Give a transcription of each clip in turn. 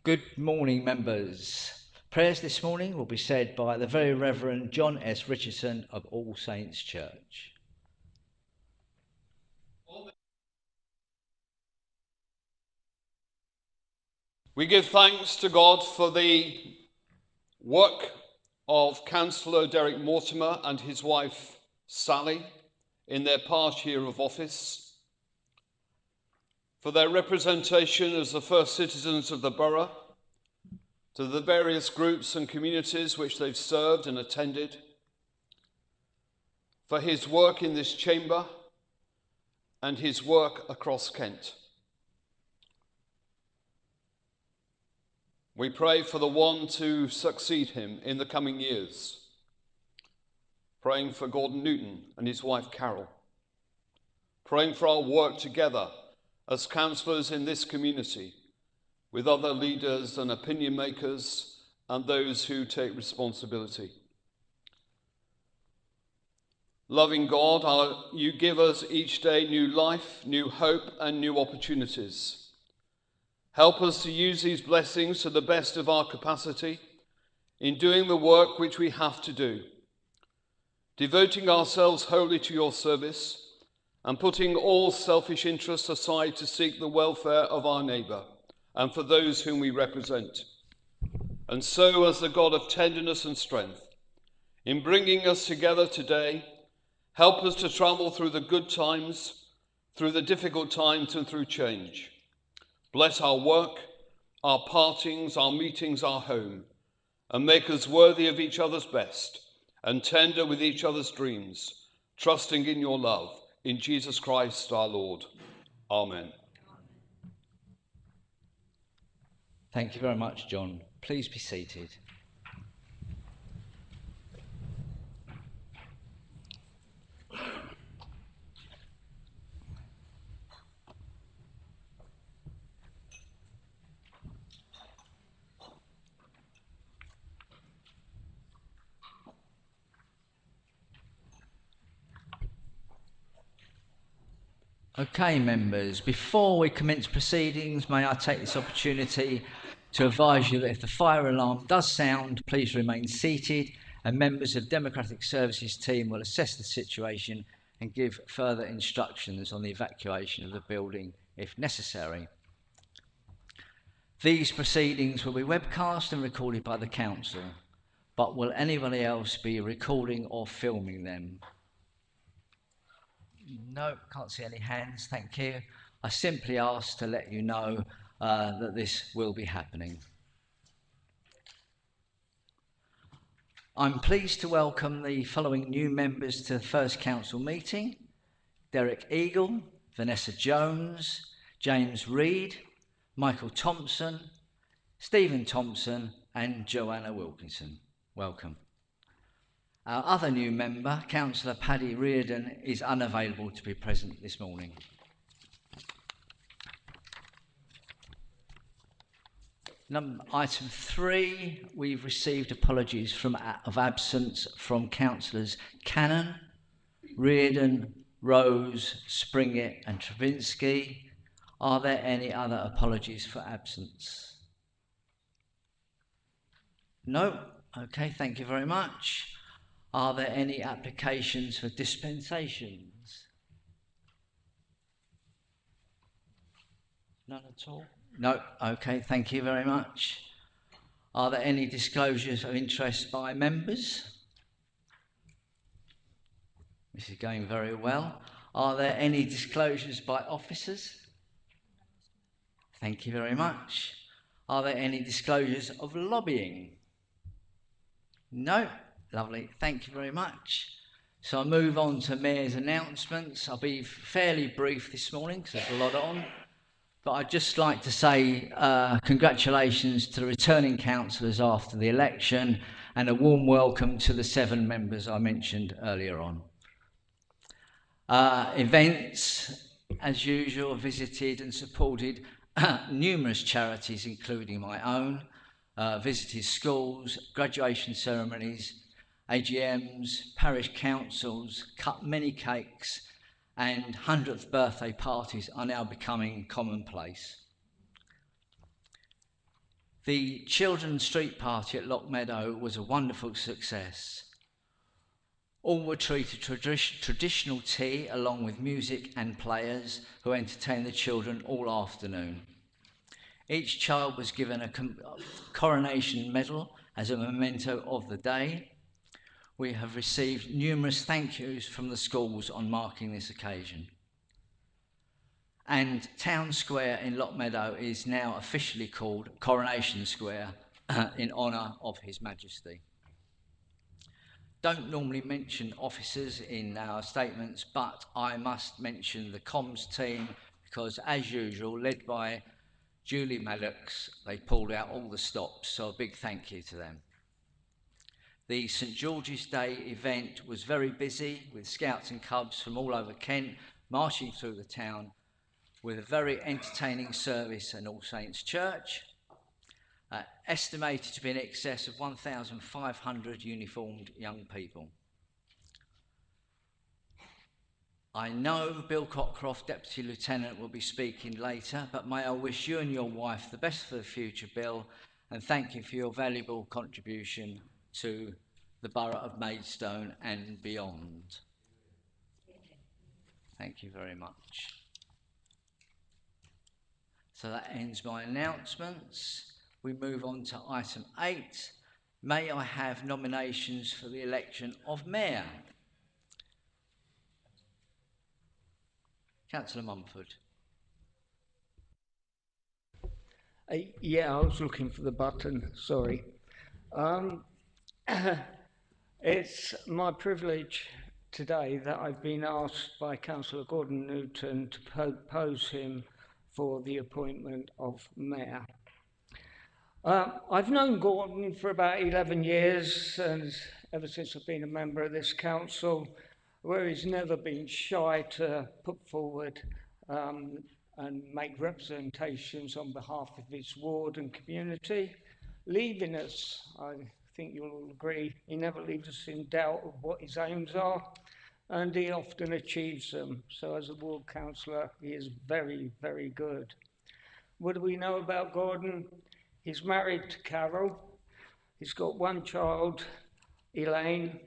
Good morning, members. Prayers this morning will be said by the Very Reverend John S. Richardson of All Saints Church. We give thanks to God for the work of Councillor Derek Mortimer and his wife Sally in their past year of office, for their representation as the first citizens of the borough, to the various groups and communities which they've served and attended, for his work in this chamber and his work across Kent. We pray for the one to succeed him in the coming years, praying for Gordon Newton and his wife Carol, praying for our work together as councillors in this community with other leaders and opinion makers and those who take responsibility. Loving God, you give us each day new life, new hope, and new opportunities. Help us to use these blessings to the best of our capacity in doing the work which we have to do, devoting ourselves wholly to your service and putting all selfish interests aside to seek the welfare of our neighbour and for those whom we represent. And so, as the God of tenderness and strength, in bringing us together today, help us to travel through the good times, through the difficult times, and through change. Bless our work, our partings, our meetings, our home, and make us worthy of each other's best and tender with each other's dreams, trusting in your love, in Jesus Christ our Lord. Amen. Thank you very much, John. Please be seated. Okay, members, before we commence proceedings, may I take this opportunity to advise you that if the fire alarm does sound, please remain seated and members of Democratic Services team will assess the situation and give further instructions on the evacuation of the building if necessary. These proceedings will be webcast and recorded by the council, but will anybody else be recording or filming them? No, can't see any hands, thank you. I simply ask to let you know that this will be happening. I'm pleased to welcome the following new members to the first council meeting: Derek Eagle, Vanessa Jones, James Reed, Michael Thompson, Stephen Thompson, and Joanna Wilkinson. Welcome. Our other new member, Councillor Paddy Reardon, is unavailable to be present this morning. Item 3, we've received apologies of absence from Councillors Cannon, Reardon, Rose, Springett and Travinsky. Are there any other apologies for absence? No? Okay, thank you very much. Are there any applications for dispensations? None at all? No, okay, thank you very much. Are there any disclosures of interest by members? This is going very well. Are there any disclosures by officers? Thank you very much. Are there any disclosures of lobbying? No? Lovely, thank you very much. So I'll move on to Mayor's announcements. I'll be fairly brief this morning because there's a lot on. But I'd just like to say congratulations to the returning councillors after the election and a warm welcome to the 7 members I mentioned earlier on. Events, as usual, visited and supported numerous charities, including my own, visited schools, graduation ceremonies, AGMs, parish councils, cut many cakes, and 100th birthday parties are now becoming commonplace. The children's street party at Lock Meadow was a wonderful success. All were treated traditional tea along with music and players who entertained the children all afternoon. Each child was given a coronation medal as a memento of the day. We have received numerous thank yous from the schools on marking this occasion. And Town Square in Lock Meadow is now officially called Coronation Square in honour of His Majesty. Don't normally mention officers in our statements, but I must mention the comms team because, as usual, led by Julie Maddox, they pulled out all the stops, so a big thank you to them. The St George's Day event was very busy with scouts and cubs from all over Kent marching through the town with a very entertaining service in All Saints Church. Estimated to be in excess of 1,500 uniformed young people. I know Bill Cockcroft, Deputy Lieutenant, will be speaking later, but may I wish you and your wife the best for the future, Bill, and thank you for your valuable contribution to the Borough of Maidstone and beyond. Thank you very much. So that ends my announcements. We move on to item 8. May I have nominations for the election of Mayor? Councillor Mumford. Yeah, I was looking for the button, sorry. It's my privilege today that I've been asked by Councillor Gordon Newton to propose him for the appointment of Mayor. I've known Gordon for about 11 years, and ever since I've been a member of this council, where he's never been shy to put forward and make representations on behalf of his ward and community, leaving us, I think you'll all agree, he never leaves us in doubt of what his aims are, and he often achieves them. So as a ward councillor, he is very, very good. What do we know about Gordon? He's married to Carol, he's got one child, Elaine,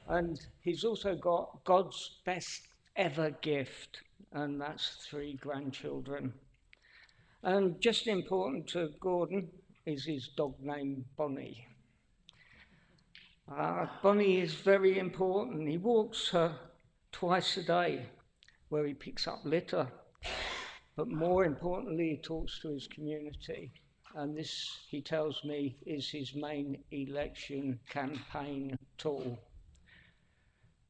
and he's also got God's best ever gift, and that's 3 grandchildren. And just important to Gordon is his dog named Bonnie. Bonnie is very important. He walks her twice a day where he picks up litter, but more importantly, he talks to his community. And this, he tells me, is his main election campaign tool.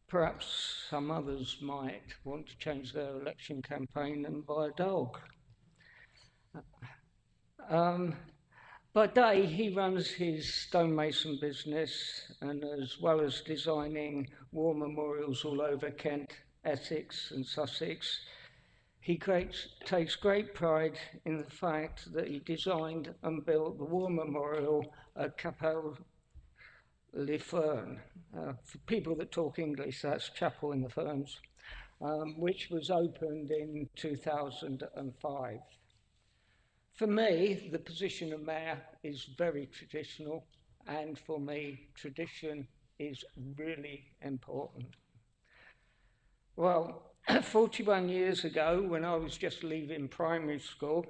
Perhaps some others might want to change their election campaign and buy a dog. By day, he runs his stonemason business, and as well as designing war memorials all over Kent, Essex and Sussex, he takes great pride in the fact that he designed and built the war memorial at Capel Le Fern. For people that talk English, that's Chapel in the Ferns, which was opened in 2005. For me, the position of mayor is very traditional, and for me, tradition is really important. Well, 41 years ago, when I was just leaving primary school,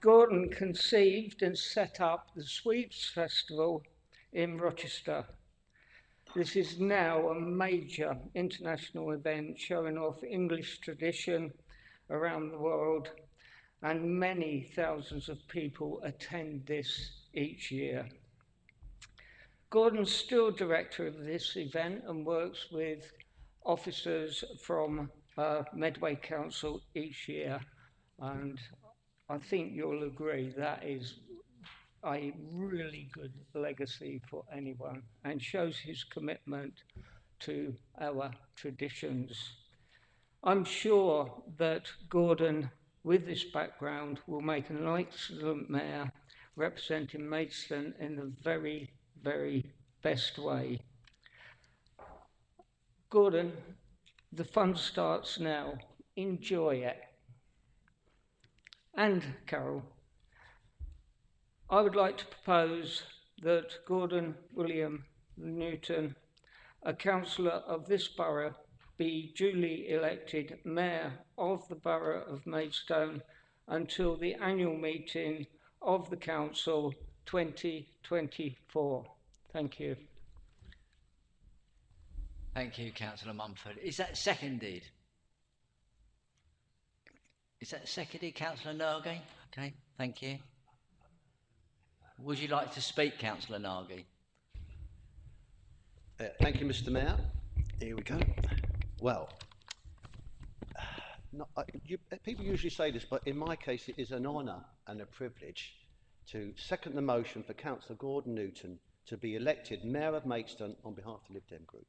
Gordon conceived and set up the Sweeps Festival in Rochester. This is now a major international event showing off English tradition around the world, and many thousands of people attend this each year. Gordon's still director of this event and works with officers from Medway Council each year, and I think you'll agree that is a really good legacy for anyone and shows his commitment to our traditions. I'm sure that Gordon, with this background, will make an excellent mayor representing Maidstone in the very, very best way. Gordon, the fun starts now. Enjoy it. and Carol, I would like to propose that Gordon William Newton, a councillor of this borough, be duly elected Mayor of the Borough of Maidstone until the annual meeting of the Council 2024. Thank you. Thank you, Councillor Mumford. Is that seconded? Is that seconded, Councillor Nagy? Okay, thank you. Would you like to speak, Councillor Nagy? Thank you, Mr. Mayor. Here we go. Well, people usually say this, but in my case, it is an honour and a privilege to second the motion for Councillor Gordon Newton to be elected Mayor of Maidstone on behalf of the Lib Dem Group.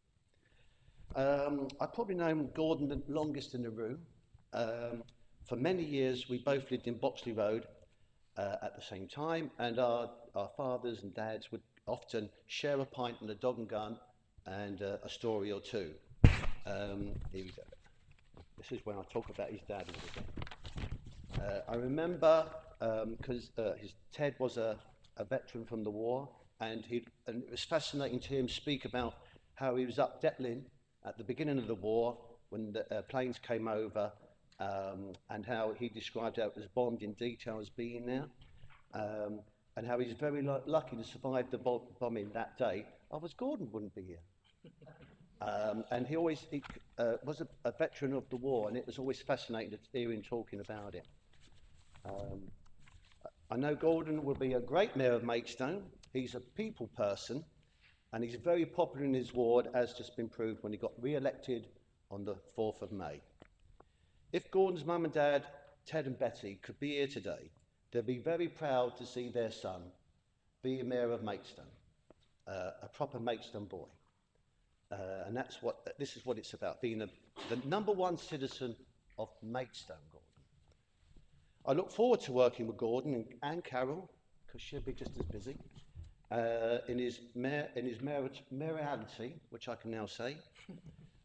I've probably known Gordon the longest in the room. For many years, we both lived in Boxley Road at the same time, and our fathers and dads would often share a pint and a dog and gun and a story or two. Here we go. This is when I talk about his dad again. I remember because Ted was a veteran from the war, and it was fascinating to hear him speak about how he was up Detling at the beginning of the war when the planes came over, and how he described how it was bombed in detail as being there, and how he's very lucky to survive the bombing that day. Gordon wouldn't be here. And he always was a veteran of the war, and it was always fascinating to hear him talking about it. I know Gordon will be a great Mayor of Maidstone. He's a people person, and he's very popular in his ward, as just been proved when he got re-elected on the 4th of May. If Gordon's mum and dad, Ted and Betty, could be here today, they'd be very proud to see their son be a Mayor of Maidstone, a proper Maidstone boy. And this is what it's about, being the #1 citizen of Maidstone, Gordon. I look forward to working with Gordon and Carol, because she'll be just as busy, in his mayoralty, which I can now say,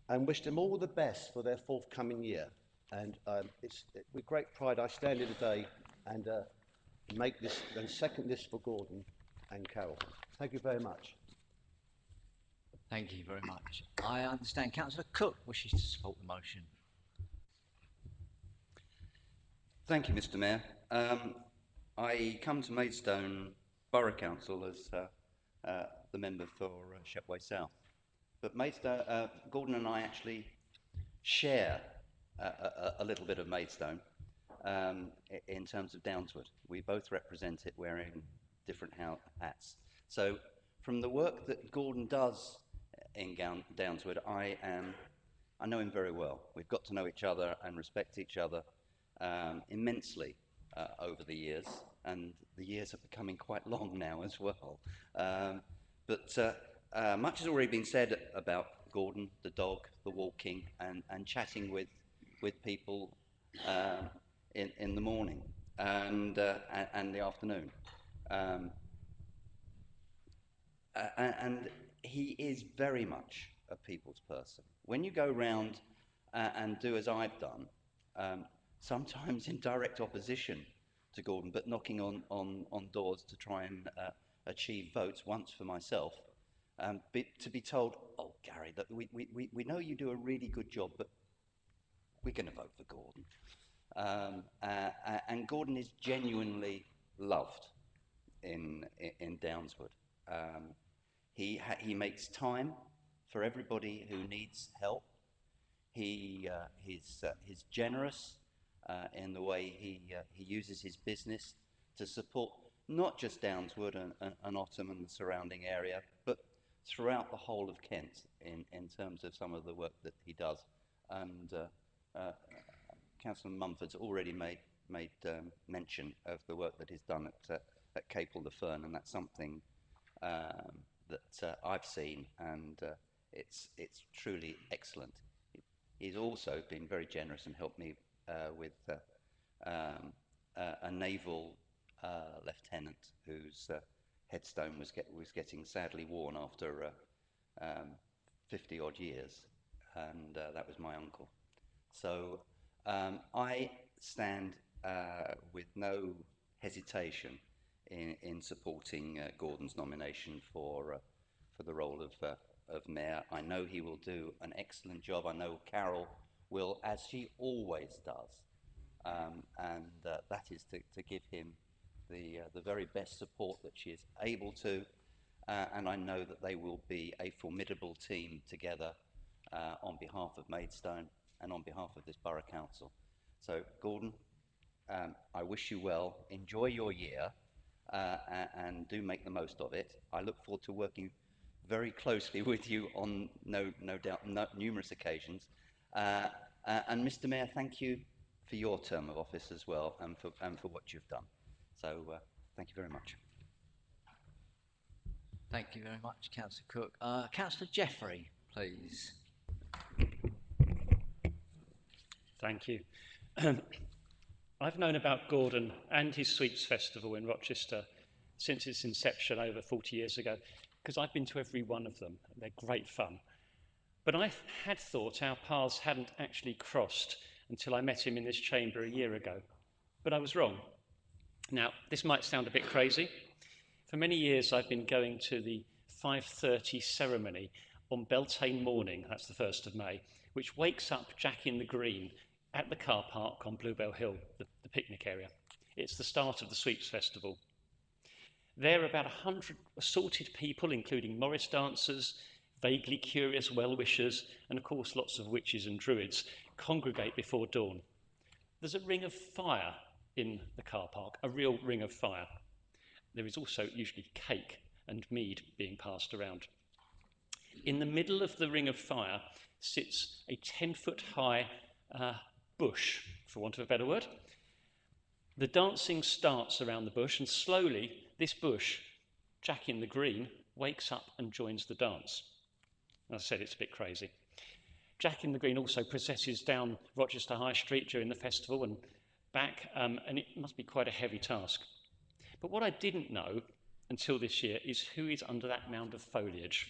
and wish them all the best for their forthcoming year. And it's with great pride I stand here today and make this and second this for Gordon and Carol. Thank you very much. Thank you very much. I understand Councillor Cook wishes to support the motion. Thank you, Mr. Mayor. I come to Maidstone Borough Council as the member for Shepway South. But Maidstone, Gordon and I actually share a little bit of Maidstone in terms of Downswood. We both represent it wearing different hats. So from the work that Gordon does in Downswood, I know him very well. We've got to know each other and respect each other immensely over the years, and the years are becoming quite long now as well. But much has already been said about Gordon, the dog, the walking, and chatting with people in the morning and the afternoon. And he is very much a people's person. When you go round and do as I've done, sometimes in direct opposition to Gordon, but knocking on doors to try and achieve votes, once for myself, to be told, oh, Gary, that we know you do a really good job, but we're going to vote for Gordon. And Gordon is genuinely loved in Downswood. He makes time for everybody who needs help. He's generous in the way he uses his business to support not just Downswood and Ottham and the surrounding area, but throughout the whole of Kent in terms of some of the work that he does. And Councillor Mumford's already made mention of the work that he's done at Capel the Fern, and that's something that I've seen, and it's truly excellent. He's also been very generous and helped me with a naval lieutenant whose headstone was getting sadly worn after 50 odd years, and that was my uncle. So I stand with no hesitation in supporting Gordon's nomination for the role of mayor. I know he will do an excellent job. I know Carol will, as she always does, and that is to give him the very best support that she is able to, and I know that they will be a formidable team together on behalf of Maidstone and on behalf of this Borough Council. So, Gordon, I wish you well. Enjoy your year and do make the most of it. I look forward to working very closely with you on no doubt numerous occasions. And Mr. Mayor, thank you for your term of office as well, and for what you've done. So thank you very much. Thank you very much, Councillor Cook. Councillor Jeffrey, please. Thank you. I've known about Gordon and his Sweeps Festival in Rochester since its inception over 40 years ago, because I've been to every one of them. They're great fun. But I had thought our paths hadn't actually crossed until I met him in this chamber a year ago. But I was wrong. Now, this might sound a bit crazy. For many years, I've been going to the 5:30 ceremony on Beltane morning, that's the 1st of May, which wakes up Jack in the Green at the car park on Bluebell Hill, the picnic area. It's the start of the Sweeps Festival. There are about 100 assorted people, including Morris dancers, vaguely curious well-wishers, and of course lots of witches and druids, congregate before dawn. There's a ring of fire in the car park, a real ring of fire. There is also usually cake and mead being passed around. In the middle of the ring of fire sits a 10-foot high bush, for want of a better word. The dancing starts around the bush, and slowly this bush, Jack in the Green, wakes up and joins the dance. As I said, it's a bit crazy. Jack in the Green also processes down Rochester High Street during the festival and back, and it must be quite a heavy task. But what I didn't know until this year is who is under that mound of foliage.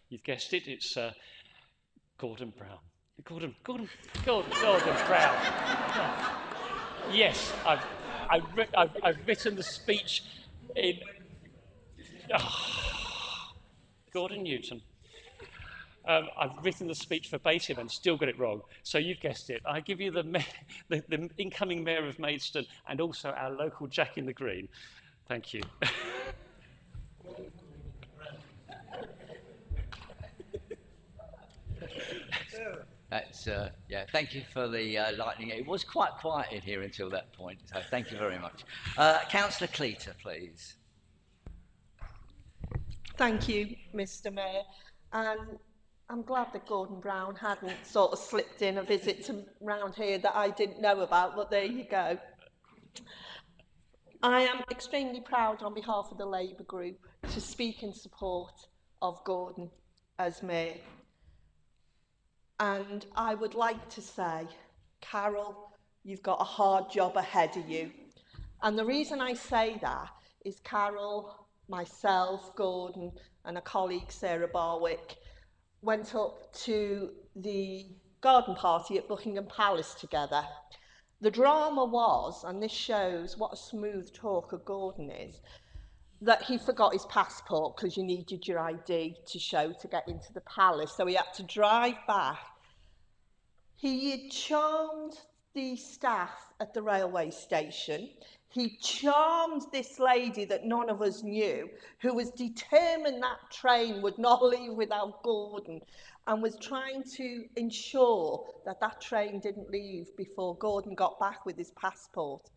You've guessed it, it's Gordon Brown. Gordon Brown. Yes, I've written the speech in... Gordon Newton. I've written the speech verbatim and still got it wrong. So you've guessed it. I give you the incoming Mayor of Maidstone and also our local Jack in the Green. Thank you. That's, yeah, thank you for the lightning. It was quite quiet in here until that point, so thank you very much. Councillor Cleater, please. Thank you, Mr. Mayor. And I'm glad that Gordon Brown hadn't sort of slipped in a visit to round here that I didn't know about, but there you go. I am extremely proud on behalf of the Labour group to speak in support of Gordon as Mayor. And I would like to say, Carol, you've got a hard job ahead of you. And the reason I say that is Carol, myself, Gordon, and a colleague, Sarah Barwick, went up to the garden party at Buckingham Palace together. The drama was, and this shows what a smooth talker Gordon is, that he forgot his passport because you needed your ID to show to get into the palace. So he had to drive back. He had charmed the staff at the railway station. He charmed this lady that none of us knew, who was determined that train would not leave without Gordon, and was trying to ensure that that train didn't leave before Gordon got back with his passport.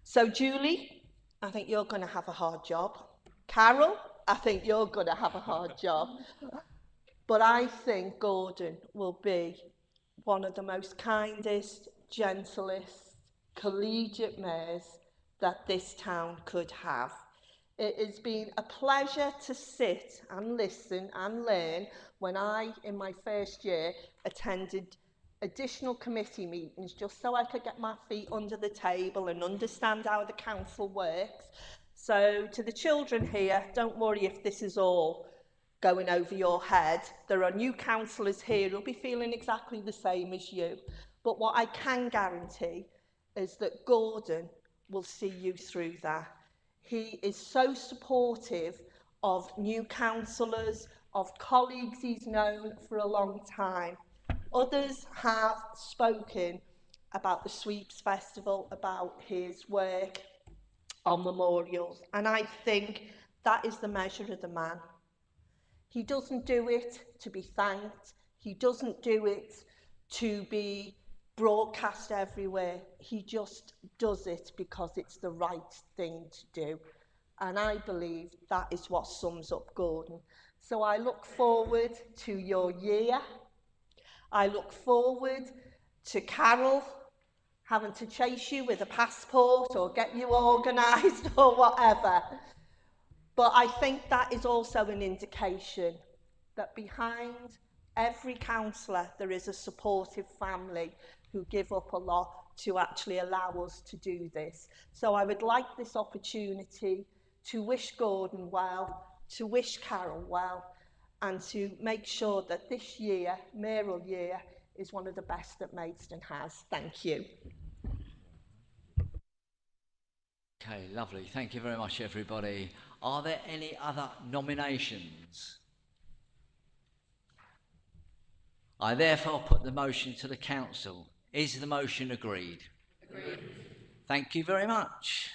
So, Julie, I think you're going to have a hard job. Carol, I think you're going to have a hard job. But I think Gordon will be one of the most kindest, gentlest, collegiate mayors that this town could have. It has been a pleasure to sit and listen and learn when I, in my first year, attended additional committee meetings just so I could get my feet under the table and understand how the council works. So to the children here, don't worry if this is all going over your head. There are new councillors here who'll be feeling exactly the same as you. But what I can guarantee is that Gordon will see you through that. He is so supportive of new councillors, of colleagues he's known for a long time. Others have spoken about the Sweeps Festival, about his work on memorials, and I think that is the measure of the man. He doesn't do it to be thanked. He doesn't do it to be broadcast everywhere. He just does it because it's the right thing to do. And I believe that is what sums up Gordon. So I look forward to your year. I look forward to Carol having to chase you with a passport or get you organised or whatever. But I think that is also an indication that behind every councillor there is a supportive family who give up a lot to actually allow us to do this. So I would like this opportunity to wish Gordon well, to wish Carol well, and to make sure that this year, mayoral year, is one of the best that Maidstone has. Thank you. Okay, lovely. Thank you very much, everybody. Are there any other nominations? I therefore put the motion to the council. Is the motion agreed? Agreed. Thank you very much.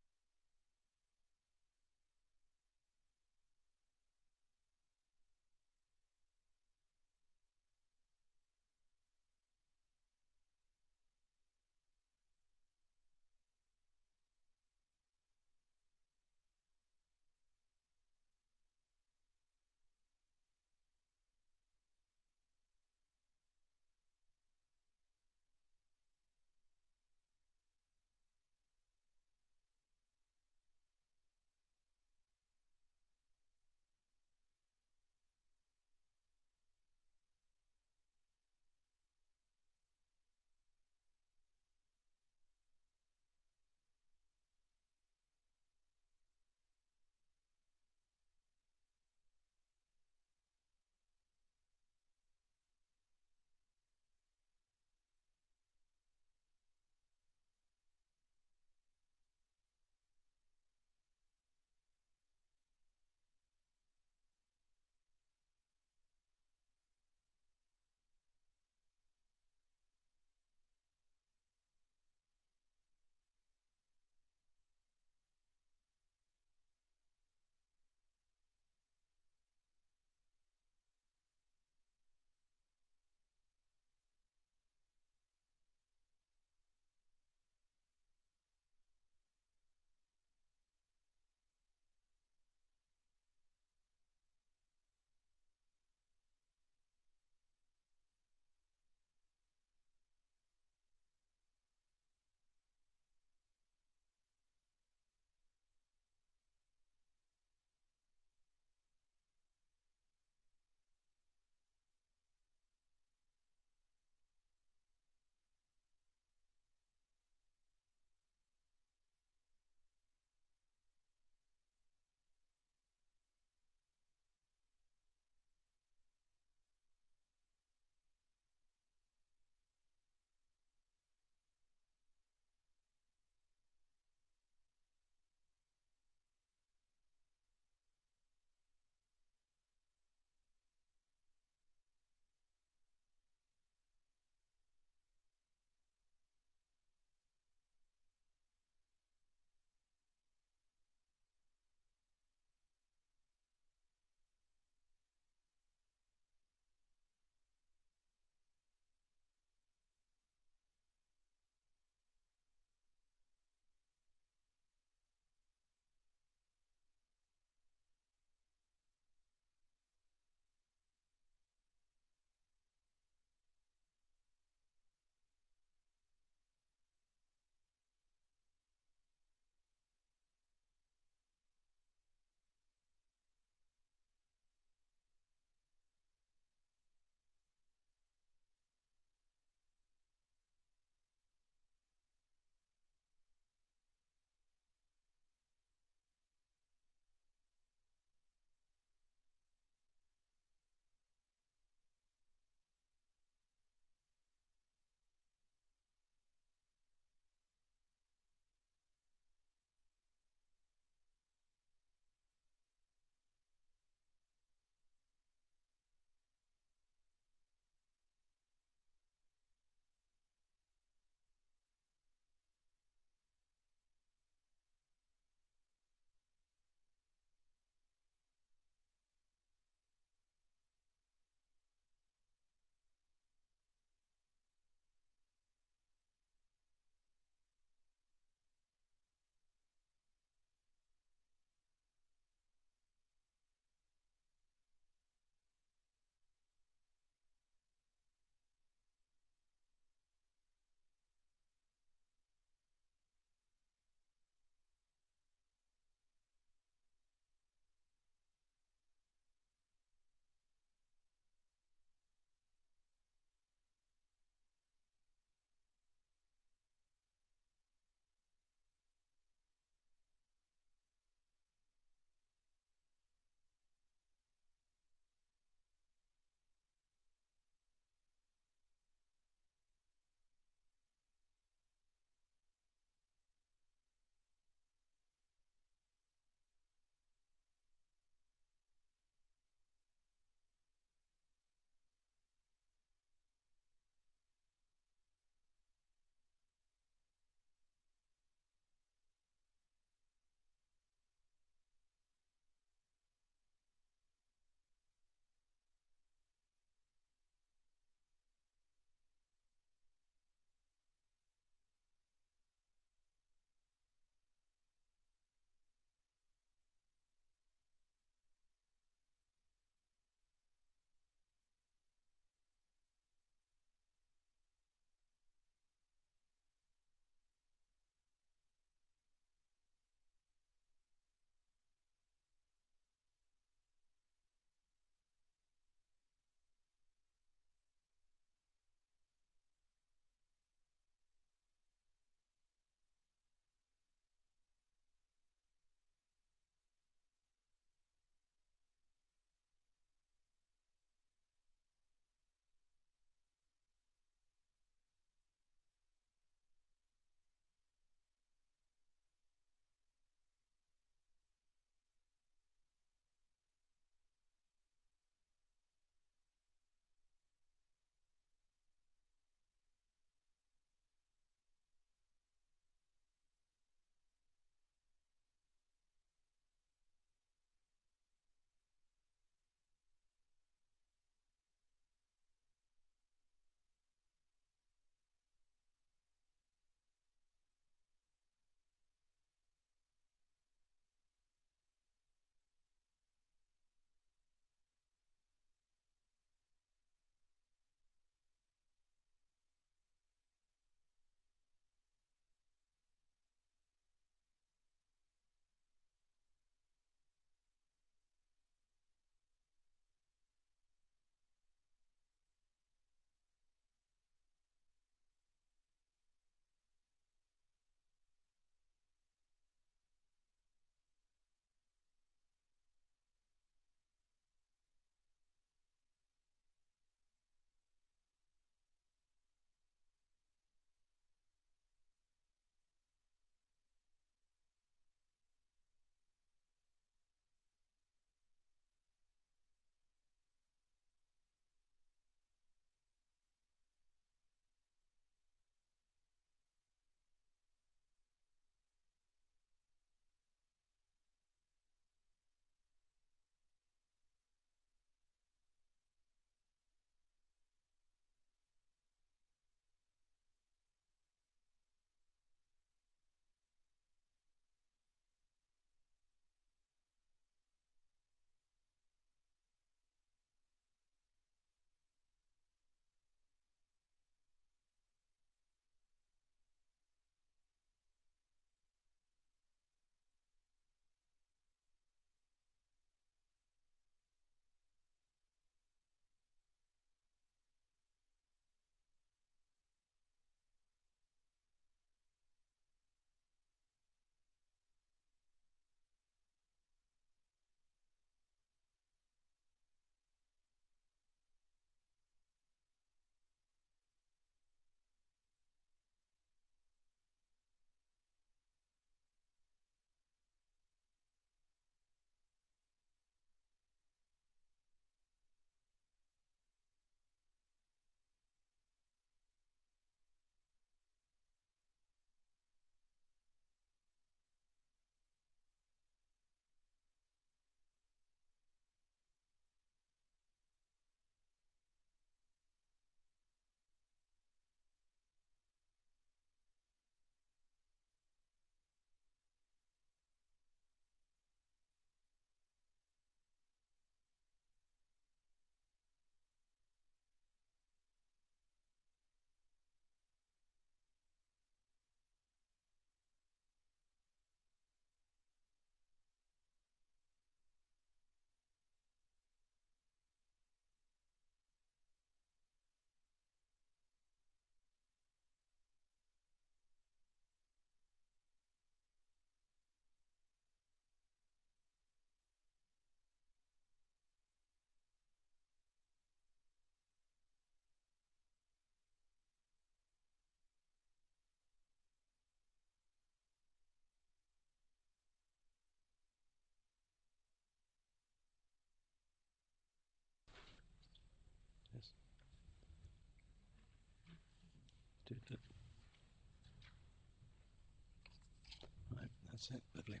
Right, that's it, lovely.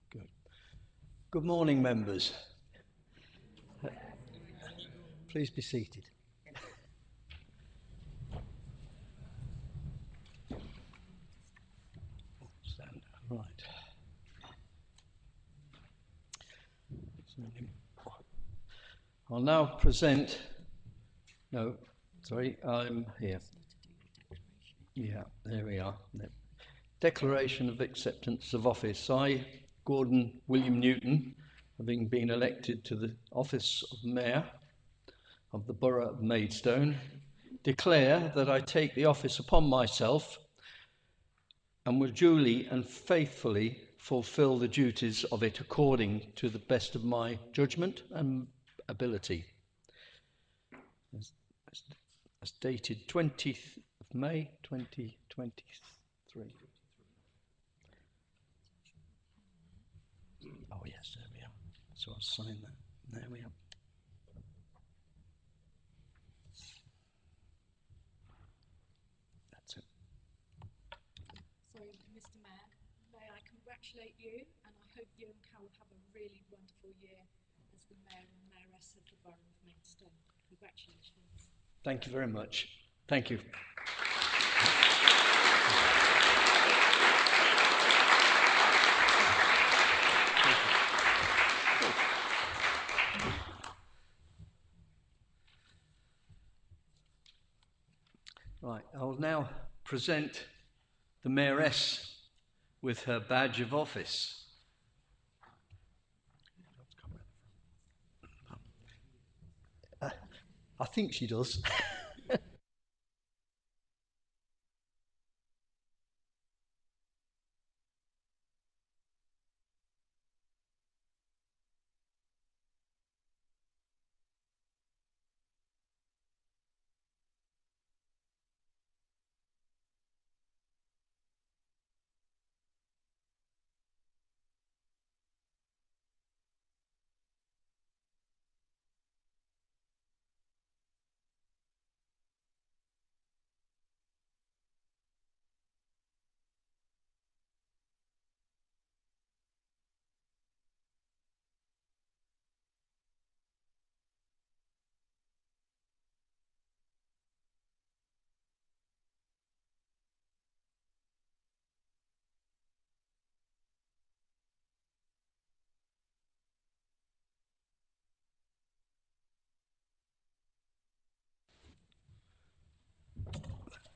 Good. Good morning, members. Please be seated. Stand. Right. I'll now present. No, sorry, I'm here. Yeah, there we are. Declaration of Acceptance of Office. I, Gordon William Newton, having been elected to the office of Mayor of the Borough of Maidstone, declare that I take the office upon myself and will duly and faithfully fulfil the duties of it according to the best of my judgment and ability. As dated 20th of May 2023. Oh yes, there we are. So I'll sign that. There we are. That's it. So, Mr. Mayor, may I congratulate you, and I hope you and Carol have a really wonderful year as the Mayor and Mayoress of the Borough of Maidstone. Congratulations. Thank you very much. Thank you. Right, I'll now present the Mayoress with her badge of office. I think she does.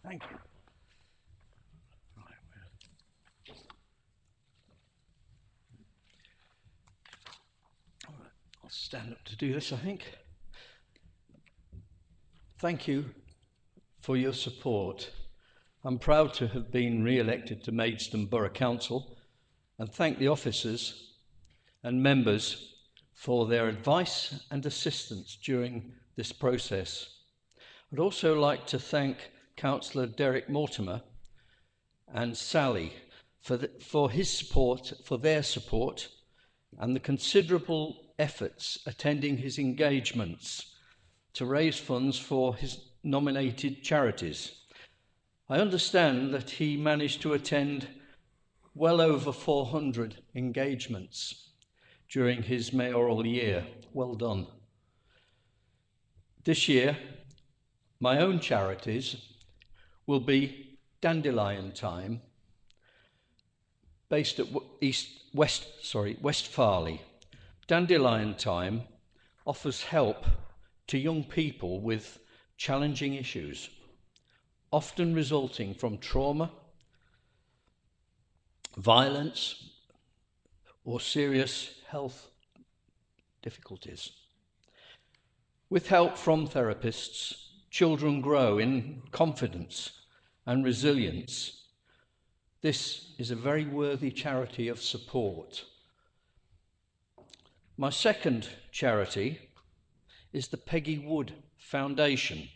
Thank you. All right, I'll stand up to do this, I think. Thank you for your support. I'm proud to have been re-elected to Maidstone Borough Council and thank the officers and members for their advice and assistance during this process. I'd also like to thank Councillor Derek Mortimer and Sally for his support, for their support, and the considerable efforts attending his engagements to raise funds for his nominated charities. I understand that he managed to attend well over 400 engagements during his mayoral year. Well done. This year, my own charities will be Dandelion Time, based at West Farley. Dandelion Time offers help to young people with challenging issues, often resulting from trauma, violence, or serious health difficulties. With help from therapists, children grow in confidence and resilience. This is a very worthy charity of support. My second charity is the Peggy Wood Foundation.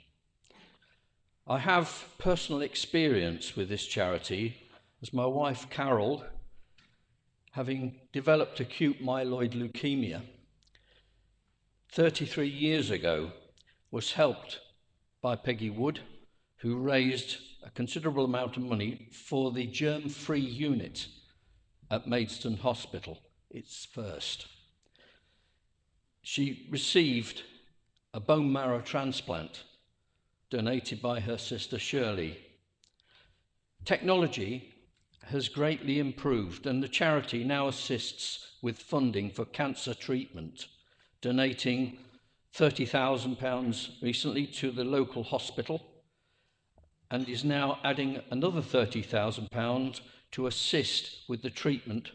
I have personal experience with this charity as my wife Carol, having developed acute myeloid leukemia 33 years ago, was helped by Peggy Wood, who raised a considerable amount of money for the germ-free unit at Maidstone Hospital, its first. She received a bone marrow transplant donated by her sister Shirley. Technology has greatly improved, and the charity now assists with funding for cancer treatment, donating £30,000 recently to the local hospital, and is now adding another £30,000 to assist with the treatment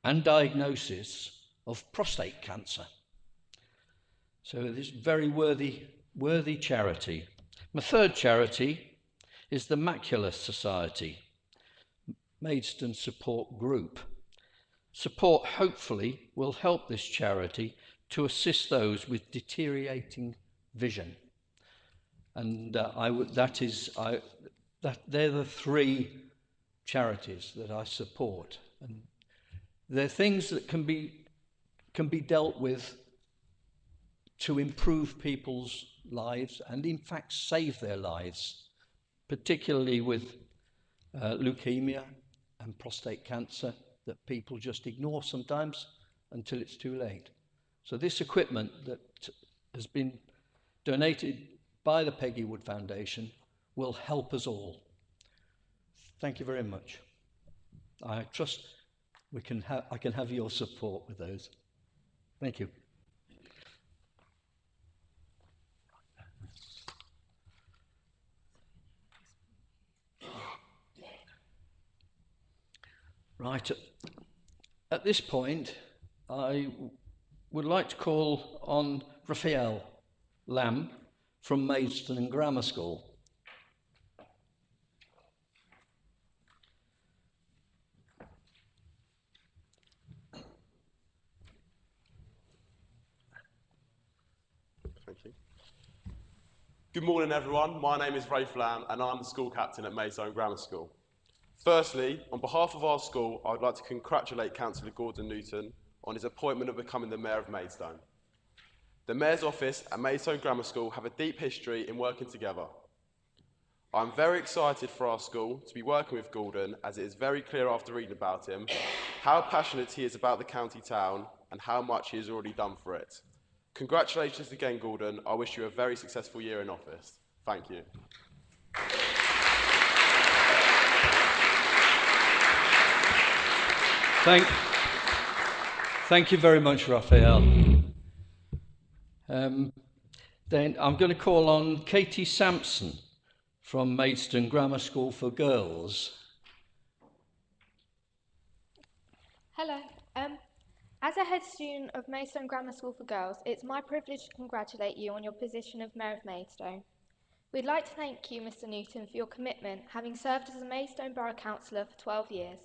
and diagnosis of prostate cancer. So this very worthy charity. My third charity is the Macular Society, Maidstone Support Group. Support hopefully will help this charity to assist those with deteriorating vision. And they're the three charities that I support. And they're things that can be dealt with to improve people's lives and in fact save their lives, particularly with leukemia and prostate cancer that people just ignore sometimes until it's too late. So this equipment that has been donated by the Peggy Wood Foundation will help us all. Thank you very much. I trust I can have your support with those. Thank you. Right, at this point, I would like to call on Raphael Lamb from Maidstone Grammar School. Thank you. Good morning, everyone. My name is Rafe Lamb, and I'm the school captain at Maidstone Grammar School. Firstly, on behalf of our school, I'd like to congratulate Councillor Gordon Newton on his appointment of becoming the Mayor of Maidstone. The Mayor's office and Maidstone Grammar School have a deep history in working together. I'm very excited for our school to be working with Gordon, as it is very clear after reading about him how passionate he is about the county town and how much he has already done for it. Congratulations again, Gordon. I wish you a very successful year in office. Thank you. Thank you very much, Raphael. Then I'm going to call on Katie Sampson from Maidstone Grammar School for Girls. Hello. As a head student of Maidstone Grammar School for Girls, it's my privilege to congratulate you on your position of Mayor of Maidstone. We'd like to thank you, Mr Newton, for your commitment, having served as a Maidstone Borough Councillor for 12 years.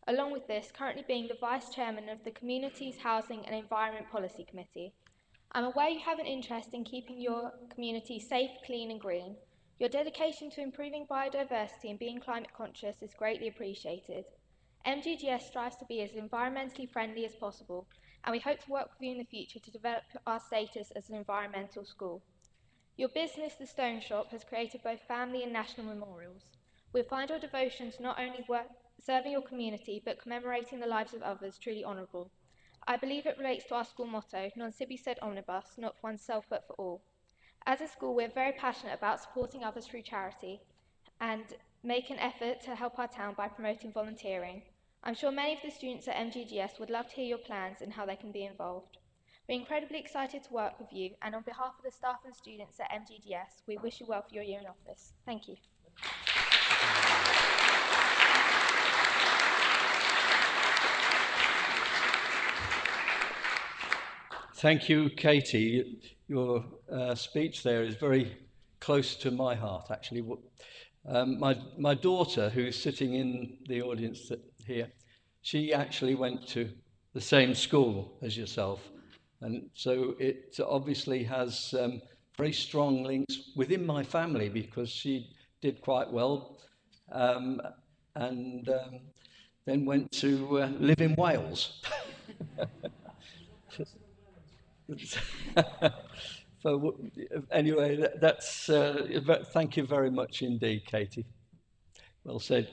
Along with this, currently being the Vice Chairman of the Communities, Housing and Environment Policy Committee. I'm aware you have an interest in keeping your community safe, clean and green. Your dedication to improving biodiversity and being climate conscious is greatly appreciated. MGGS strives to be as environmentally friendly as possible, and we hope to work with you in the future to develop our status as an environmental school. Your business, The Stone Shop, has created both family and national memorials. We find your devotion to not only serving your community, but commemorating the lives of others truly honourable. I believe it relates to our school motto, non sibi sed omnibus, not for oneself but for all. As a school, we're very passionate about supporting others through charity and make an effort to help our town by promoting volunteering. I'm sure many of the students at MGGS would love to hear your plans and how they can be involved. We're incredibly excited to work with you, and on behalf of the staff and students at MGGS, we wish you well for your year in office. Thank you. Thank you, Katie. Your speech there is very close to my heart, actually. My daughter, who's sitting in the audience here, she actually went to the same school as yourself. And so it obviously has very strong links within my family, because she did quite well and then went to live in Wales. Anyway, thank you very much indeed, Katie. Well said.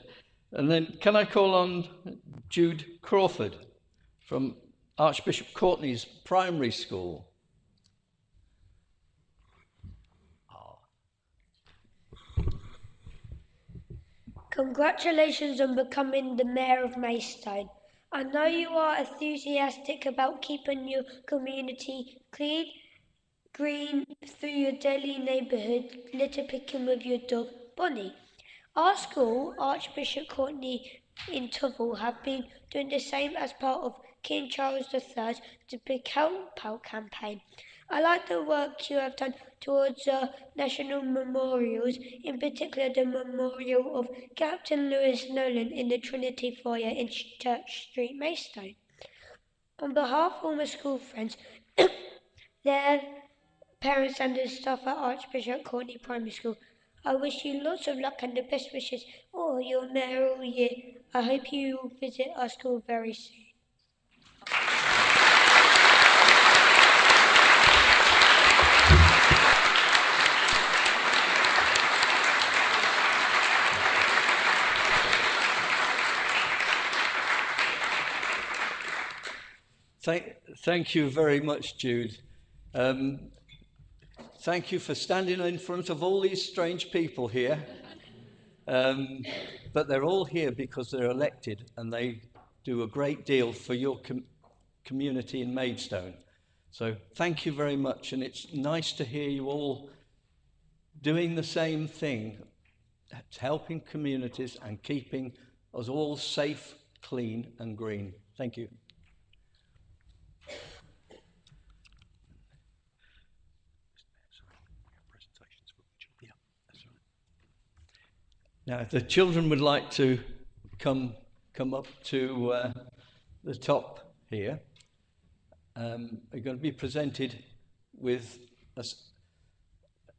And then can I call on Jude Crawford from Archbishop Courtney's Primary School? Congratulations on becoming the Mayor of Maidstone. I know you are enthusiastic about keeping your community clean, green through your daily neighbourhood litter picking with your dog, Bonnie. Our school, Archbishop Courtney in Tuville, have been doing the same as part of King Charles III's The Big Help Out campaign. I like the work you have done towards national memorials, in particular the memorial of Captain Lewis Nolan in the Trinity Foyer in Church Street, Maidstone. On behalf of all my school friends, their parents and the staff at Archbishop Courtney Primary School, I wish you lots of luck and the best wishes for your mayoral year. I hope you will visit our school very soon. Thank you very much, Jude. Thank you for standing in front of all these strange people here. But they're all here because they're elected and they do a great deal for your community in Maidstone. So thank you very much, and it's nice to hear you all doing the same thing, helping communities and keeping us all safe, clean and green. Thank you. Now, if the children would like to come up to the top here, are going to be presented with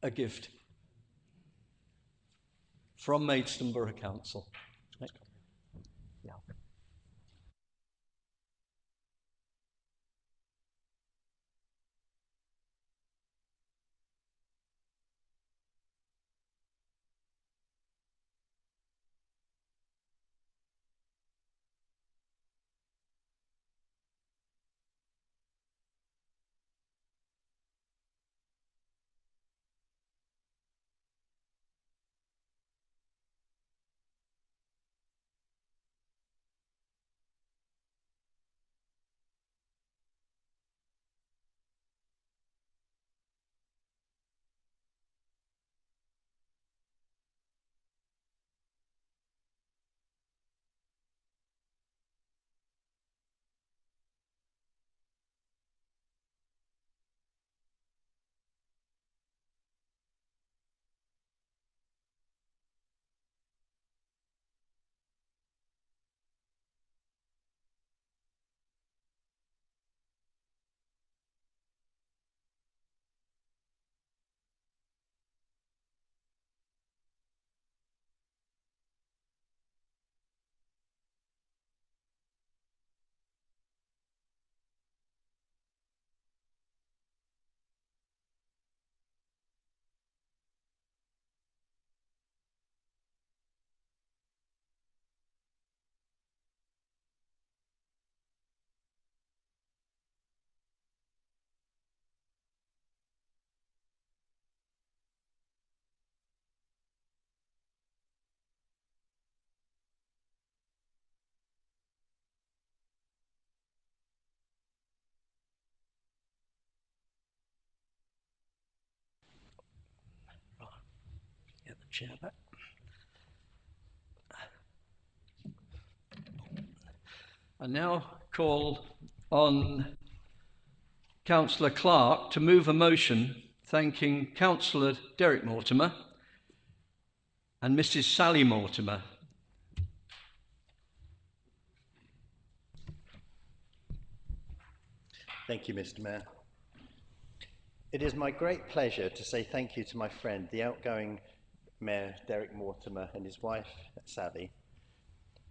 a gift from Maidstone Borough Council. Yeah. Get the chair back. I now call on Councillor Clark to move a motion thanking Councillor Derek Mortimer and Mrs. Sally Mortimer. Thank you, Mr. Mayor. It is my great pleasure to say thank you to my friend, the outgoing Mayor Derek Mortimer, and his wife, Sally.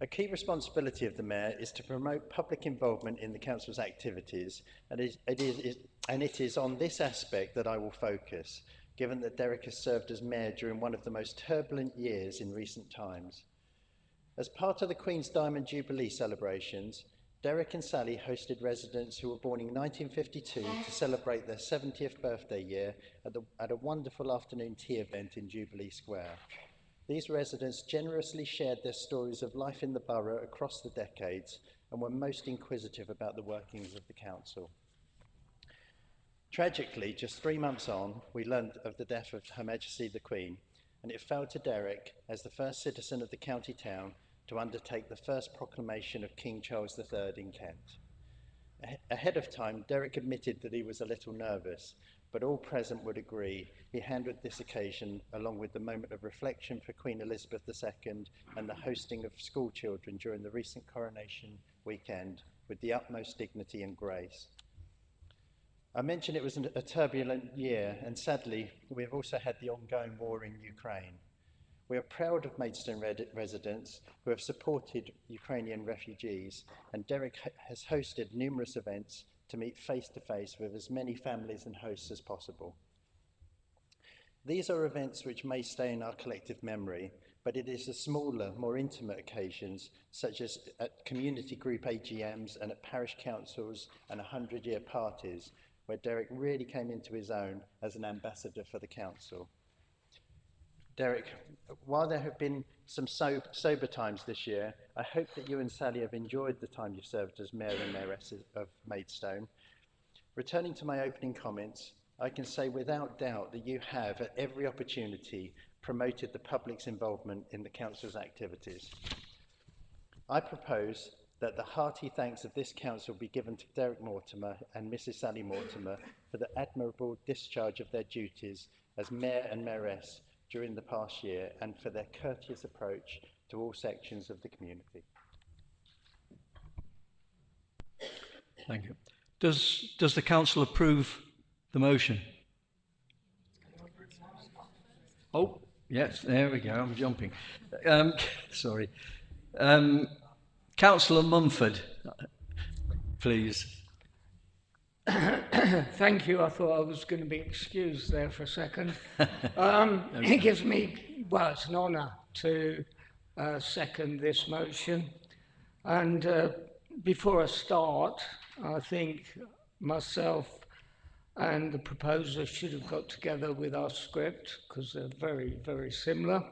A key responsibility of the Mayor is to promote public involvement in the Council's activities, and it is on this aspect that I will focus, given that Derek has served as Mayor during one of the most turbulent years in recent times. As part of the Queen's Diamond Jubilee celebrations, Derek and Sally hosted residents who were born in 1952 to celebrate their 70th birthday year at a wonderful afternoon tea event in Jubilee Square. These residents generously shared their stories of life in the borough across the decades and were most inquisitive about the workings of the council. Tragically, just 3 months on, we learned of the death of Her Majesty the Queen, and it fell to Derek, as the first citizen of the county town, to undertake the first proclamation of King Charles III in Kent. Ahead of time, Derek admitted that he was a little nervous, but all present would agree he handled this occasion, along with the moment of reflection for Queen Elizabeth II and the hosting of school children during the recent coronation weekend, with the utmost dignity and grace. I mentioned it was a turbulent year, and sadly, we have also had the ongoing war in Ukraine. We are proud of Maidstone residents who have supported Ukrainian refugees, and Derek has hosted numerous events to meet face-to-face with as many families and hosts as possible. These are events which may stay in our collective memory, but it is the smaller, more intimate occasions, such as at community group AGMs and at parish councils and 100-year parties, where Derek really came into his own as an ambassador for the council. Derek, while there have been some sober times this year, I hope that you and Sally have enjoyed the time you've served as Mayor and Mayoress of Maidstone. Returning to my opening comments, I can say without doubt that you have, at every opportunity, promoted the public's involvement in the council's activities. I propose that the hearty thanks of this council be given to Derek Mortimer and Mrs. Sally Mortimer for the admirable discharge of their duties as Mayor and Mayoress during the past year, and for their courteous approach to all sections of the community. Thank you. Does the council approve the motion? Oh, yes, there we go, I'm jumping. Sorry. Councillor Mumford, please. Thank you. I thought I was going to be excused there for a second. It gives me, well, it's an honour to second this motion. And before I start, I think myself and the proposer should have got together with our script, because they're very, very similar.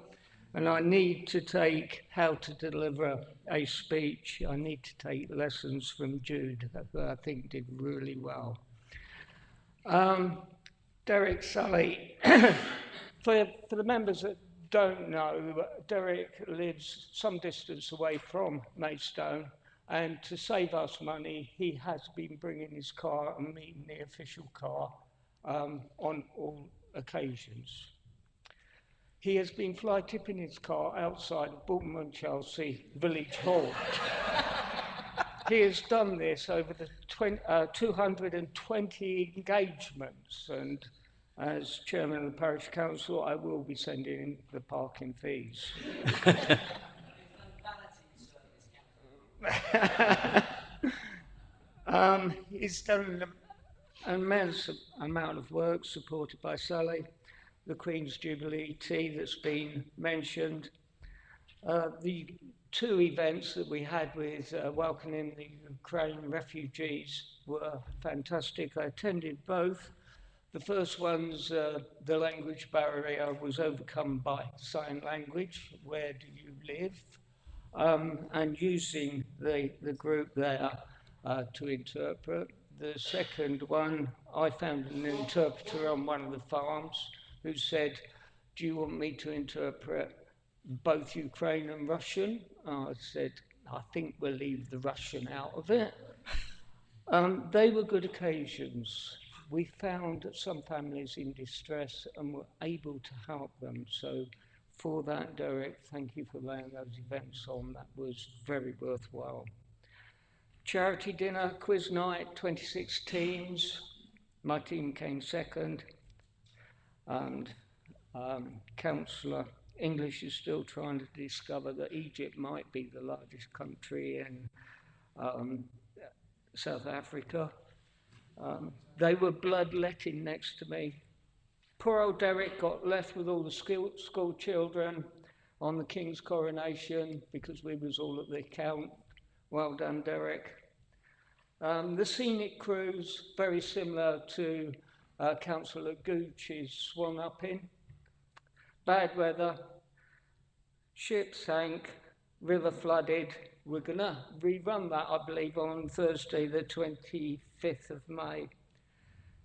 And I need to take how to deliver a speech. I need to take lessons from Jude, who I think did really well. Derek, Sally, for the members that don't know, Derek lives some distance away from Maidstone, and to save us money, he has been bringing his car and meeting the official car on all occasions. He has been fly tipping his car outside of Bolton-on-Chelsea Village Hall. He has done this over the 220 engagements, and as chairman of the parish council, I will be sending in the parking fees. He's done an immense amount of work supported by Sally. The Queen's Jubilee tea that's been mentioned. The two events that we had with welcoming the Ukrainian refugees were fantastic. I attended both. The first one's the language barrier was overcome by sign language. Where do you live? And using the group there to interpret. The second one, I found an interpreter on one of the farms who said, do you want me to interpret both Ukraine and Russian? I said, I think we'll leave the Russian out of it. They were good occasions. We found some families in distress and were able to help them. So for that, Derek, thank you for laying those events on. That was very worthwhile. Charity dinner, quiz night, 26 teams. My team came second. And Councillor English is still trying to discover that Egypt might be the largest country in South Africa. They were bloodletting next to me. Poor old Derek got left with all the school children on the King's coronation because we was all at the account. Well done, Derek. The scenic cruise, very similar to Councillor Gooch's Swan Up in. Bad weather, ship sank, river flooded. We're going to rerun that, I believe, on Thursday, the 25th of May.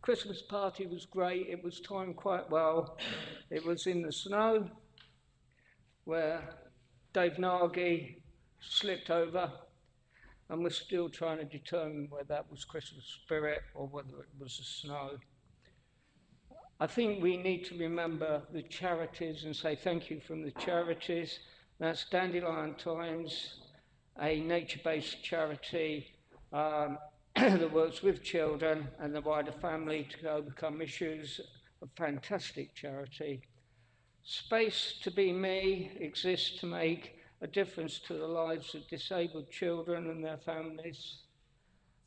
Christmas party was great. It was timed quite well. It was in the snow where Dave Nagy slipped over, and we're still trying to determine whether that was Christmas spirit or whether it was the snow. I think we need to remember the charities and say thank you from the charities. That's Dandelion Times, a nature-based charity that works with children and the wider family to overcome issues. A fantastic charity. Space to Be Me exists to make a difference to the lives of disabled children and their families.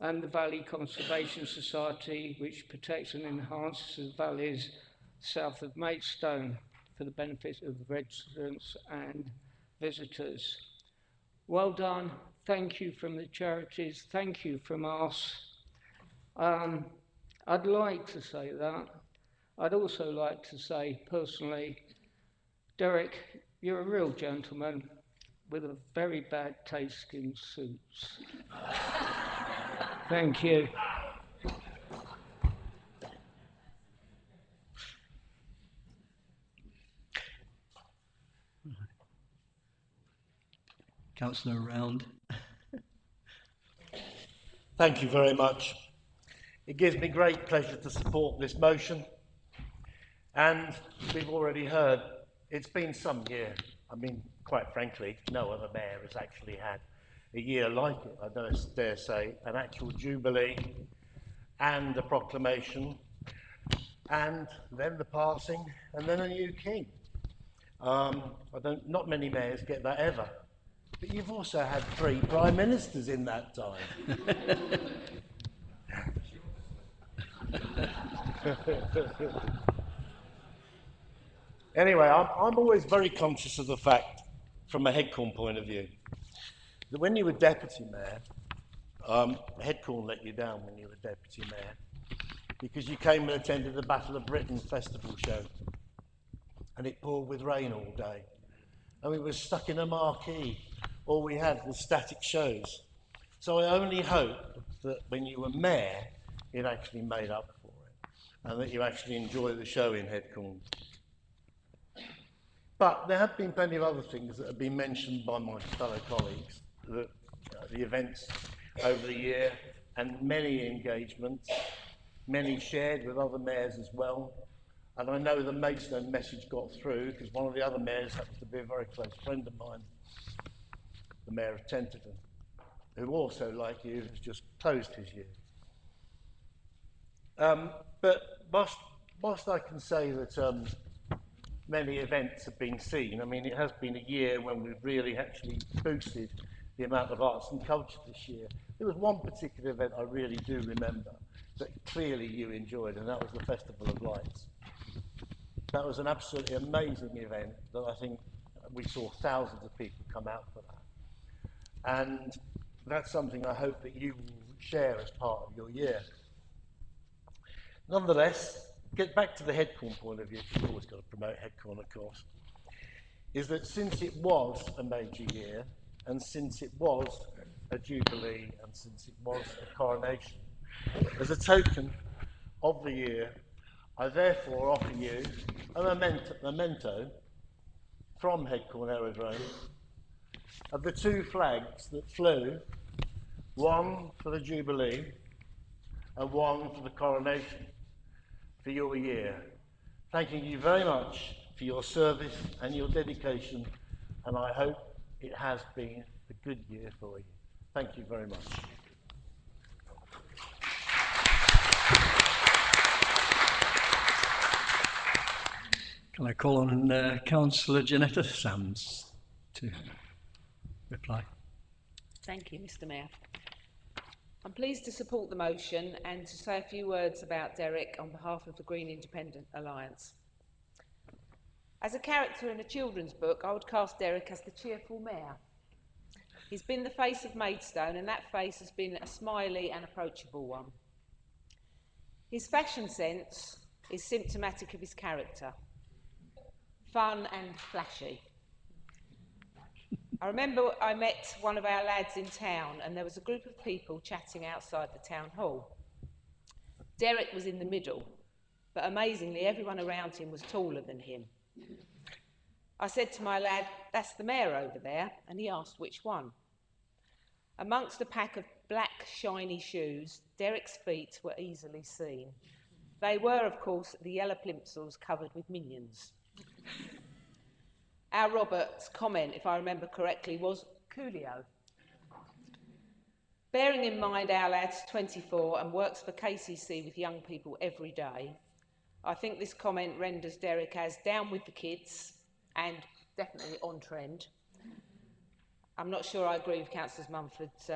And the Valley Conservation Society, which protects and enhances the valleys south of Maidstone for the benefit of the residents and visitors. Well done. Thank you from the charities. Thank you from us. I'd like to say that. I'd also like to say personally, Derek, you're a real gentleman with a very bad taste in suits. Thank you. Councillor Round. Thank you very much. It gives me great pleasure to support this motion. And we've already heard, it's been some year. I mean, quite frankly, no other mayor has actually had a year like it. I don't dare say an actual jubilee and a proclamation and then the passing and then a new king. Not many mayors get that ever. But you've also had 3 prime ministers in that time. Anyway, I'm always very conscious of the fact, from a Headcorn point of view, that when you were deputy mayor, Headcorn let you down when you were deputy mayor, because you came and attended the Battle of Britain festival show, and it poured with rain all day, and we were stuck in a marquee. All we had was static shows. So I only hope that when you were mayor, it actually made up for it, and that you actually enjoy the show in Headcorn. But there have been plenty of other things that have been mentioned by my fellow colleagues, that the events over the year, and many engagements, many shared with other mayors as well. And I know the Maidstone message got through because one of the other mayors happens to be a very close friend of mine, the Mayor of Tenterden, who also, like you, has just closed his year. But whilst I can say that many events have been seen, I mean, it has been a year when we've really actually boosted the amount of arts and culture this year. There was one particular event I really do remember that clearly you enjoyed, and that was the Festival of Lights. That was an absolutely amazing event that I think we saw thousands of people come out for that. And that's something I hope that you will share as part of your year. Nonetheless, get back to the Headcorn point of view, because you've always got to promote Headcorn, of course, is that since it was a major year, and since it was a jubilee, and since it was a coronation, as a token of the year, I therefore offer you a memento from Headcorn Aerodrome of the 2 flags that flew, one for the Jubilee and one for the coronation, for your year. Thanking you very much for your service and your dedication, and I hope it has been a good year for you. Thank you very much. Can I call on Councillor Janetta Sams to reply. Thank you, Mr. Mayor. I'm pleased to support the motion and to say a few words about Derek on behalf of the Green Independent Alliance. As a character in a children's book, I would cast Derek as the cheerful mayor. He's been the face of Maidstone, and that face has been a smiley and approachable one. His fashion sense is symptomatic of his character. Fun and flashy. I remember I met one of our lads in town and there was a group of people chatting outside the town hall. Derek was in the middle, but amazingly everyone around him was taller than him. I said to my lad, "That's the mayor over there," and he asked which one. Amongst a pack of black shiny shoes, Derek's feet were easily seen. They were, of course, the yellow plimsolls covered with minions. Our Robert's comment, if I remember correctly, was Coolio. Bearing in mind our lad's 24 and works for KCC with young people every day, I think this comment renders Derek as down with the kids and definitely on trend. I'm not sure I agree with Councillor Mumford's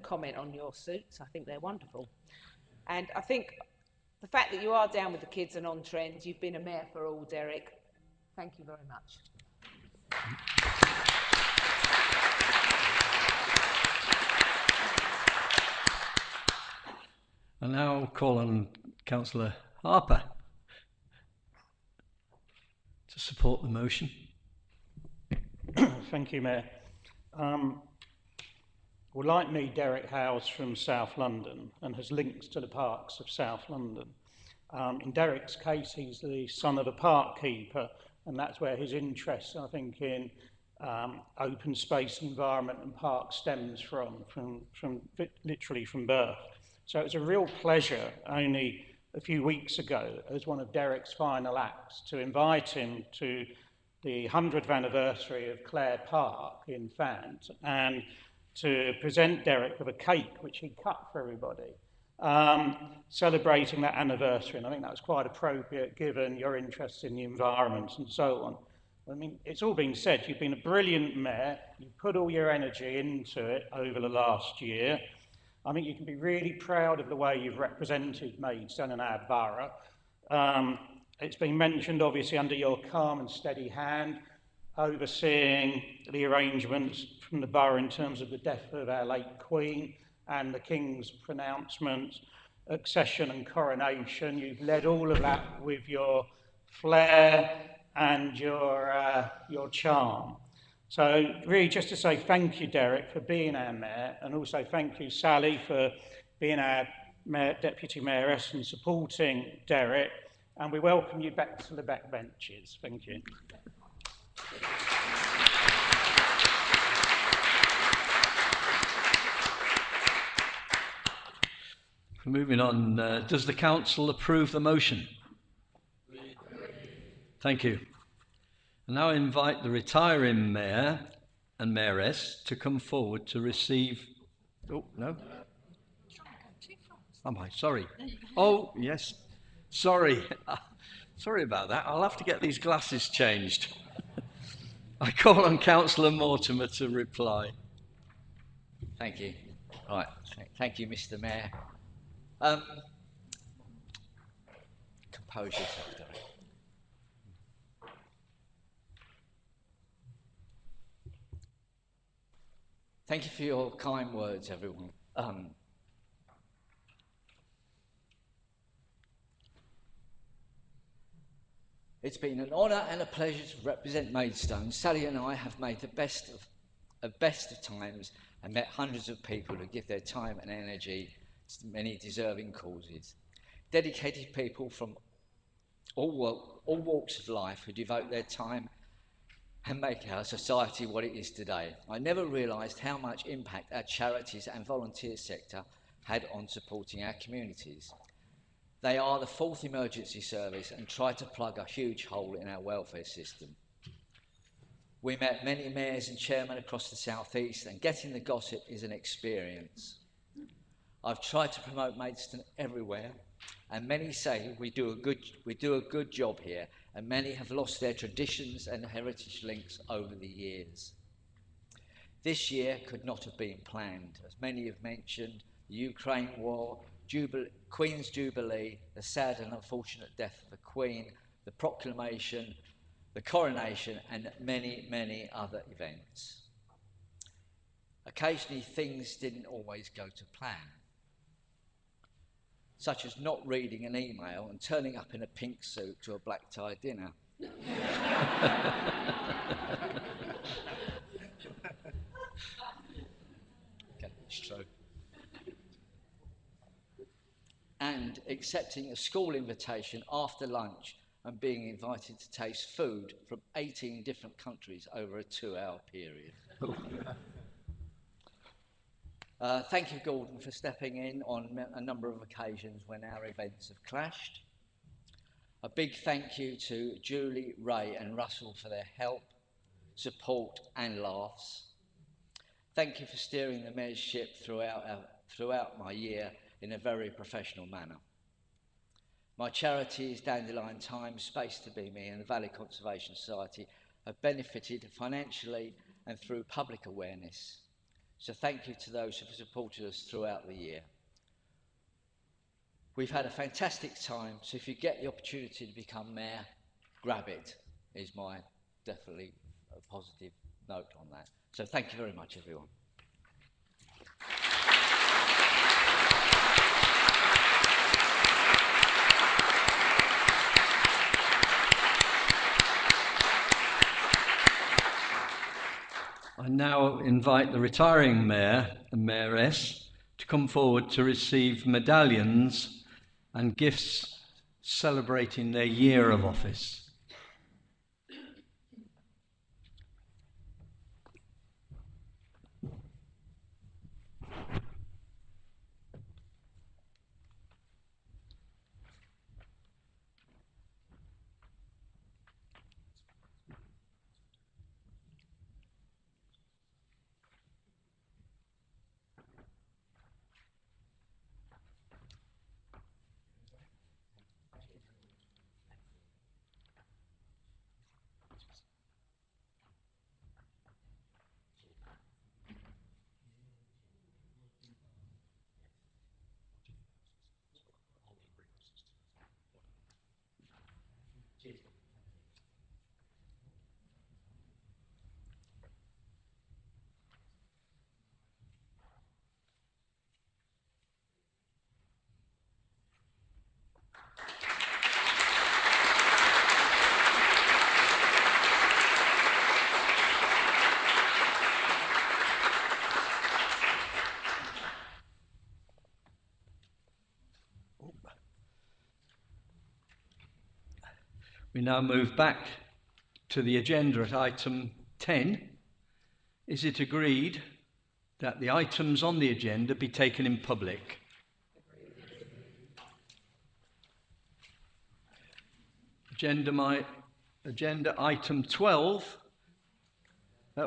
comment on your suits. I think they're wonderful. And I think the fact that you are down with the kids and on trend, you've been a mayor for all, Derek. Thank you very much. I now call on Councillor Harper to support the motion. Thank you, Mayor. Well, like me, Derek hails from South London and has links to the parks of South London. In Derek's case, he's the son of a park keeper, and that's where his interest, I think, in open space environment and park stems from literally from birth. So it was a real pleasure only a few weeks ago, as one of Derek's final acts, to invite him to the 100th anniversary of Clare Park in Fant and to present Derek with a cake which he cut for everybody, celebrating that anniversary. And I think that was quite appropriate given your interest in the environment and so on. I mean, it's all been said, you've been a brilliant mayor, you've put all your energy into it over the last year. I think you can be really proud of the way you've represented Maidstone and our borough. It's been mentioned, obviously, under your calm and steady hand, overseeing the arrangements from the borough in terms of the death of our late Queen and the King's pronouncement, accession and coronation. You've led all of that with your flair and your charm. So really just to say thank you, Derek, for being our mayor, and also thank you, Sally, for being our deputy mayoress and supporting Derek. And we welcome you back to the back benches. Thank you. Moving on, does the council approve the motion? Thank you. I now invite the retiring mayor and mayoress to come forward to receive... Oh, no? Am I? Sorry. Oh, yes. Sorry. Sorry about that. I'll have to get these glasses changed. I call on Councillor Mortimer to reply. Thank you. Right. Thank you, Mr. Mayor. Compose yourself, Derek. Thank you for your kind words, everyone. It's been an honour and a pleasure to represent Maidstone. Sally and I have made the best of times and met hundreds of people who give their time and energy to many deserving causes. Dedicated people from all walks of life who devote their time and make our society what it is today. I never realised how much impact our charities and volunteer sector had on supporting our communities. They are the fourth emergency service and try to plug a huge hole in our welfare system. We met many mayors and chairmen across the South East, and getting the gossip is an experience. I've tried to promote Maidstone everywhere, and many say we do a good job here, and many have lost their traditions and heritage links over the years. This year could not have been planned. As many have mentioned, the Ukraine war, Queen's Jubilee, the sad and unfortunate death of the Queen, the proclamation, the coronation, and many, many other events. Occasionally, things didn't always go to plan, such as not reading an email and turning up in a pink suit to a black tie dinner. Okay, it's true. And accepting a school invitation after lunch and being invited to taste food from 18 different countries over a 2-hour period. Thank you, Gordon, for stepping in on a number of occasions when our events have clashed. A big thank you to Julie, Ray and Russell for their help, support and laughs. Thank you for steering the Mayor's ship throughout my year in a very professional manner. My charities, Dandelion Time, Space to Be Me and the Valley Conservation Society have benefited financially and through public awareness. So thank you to those who have supported us throughout the year. We've had a fantastic time, so if you get the opportunity to become mayor, grab it, is my definitely a positive note on that. So thank you very much, everyone. I now invite the retiring mayor and mayoress to come forward to receive medallions and gifts celebrating their year of office. We now move back to the agenda at item 10. Is it agreed that the items on the agenda be taken in public? Agenda item 12.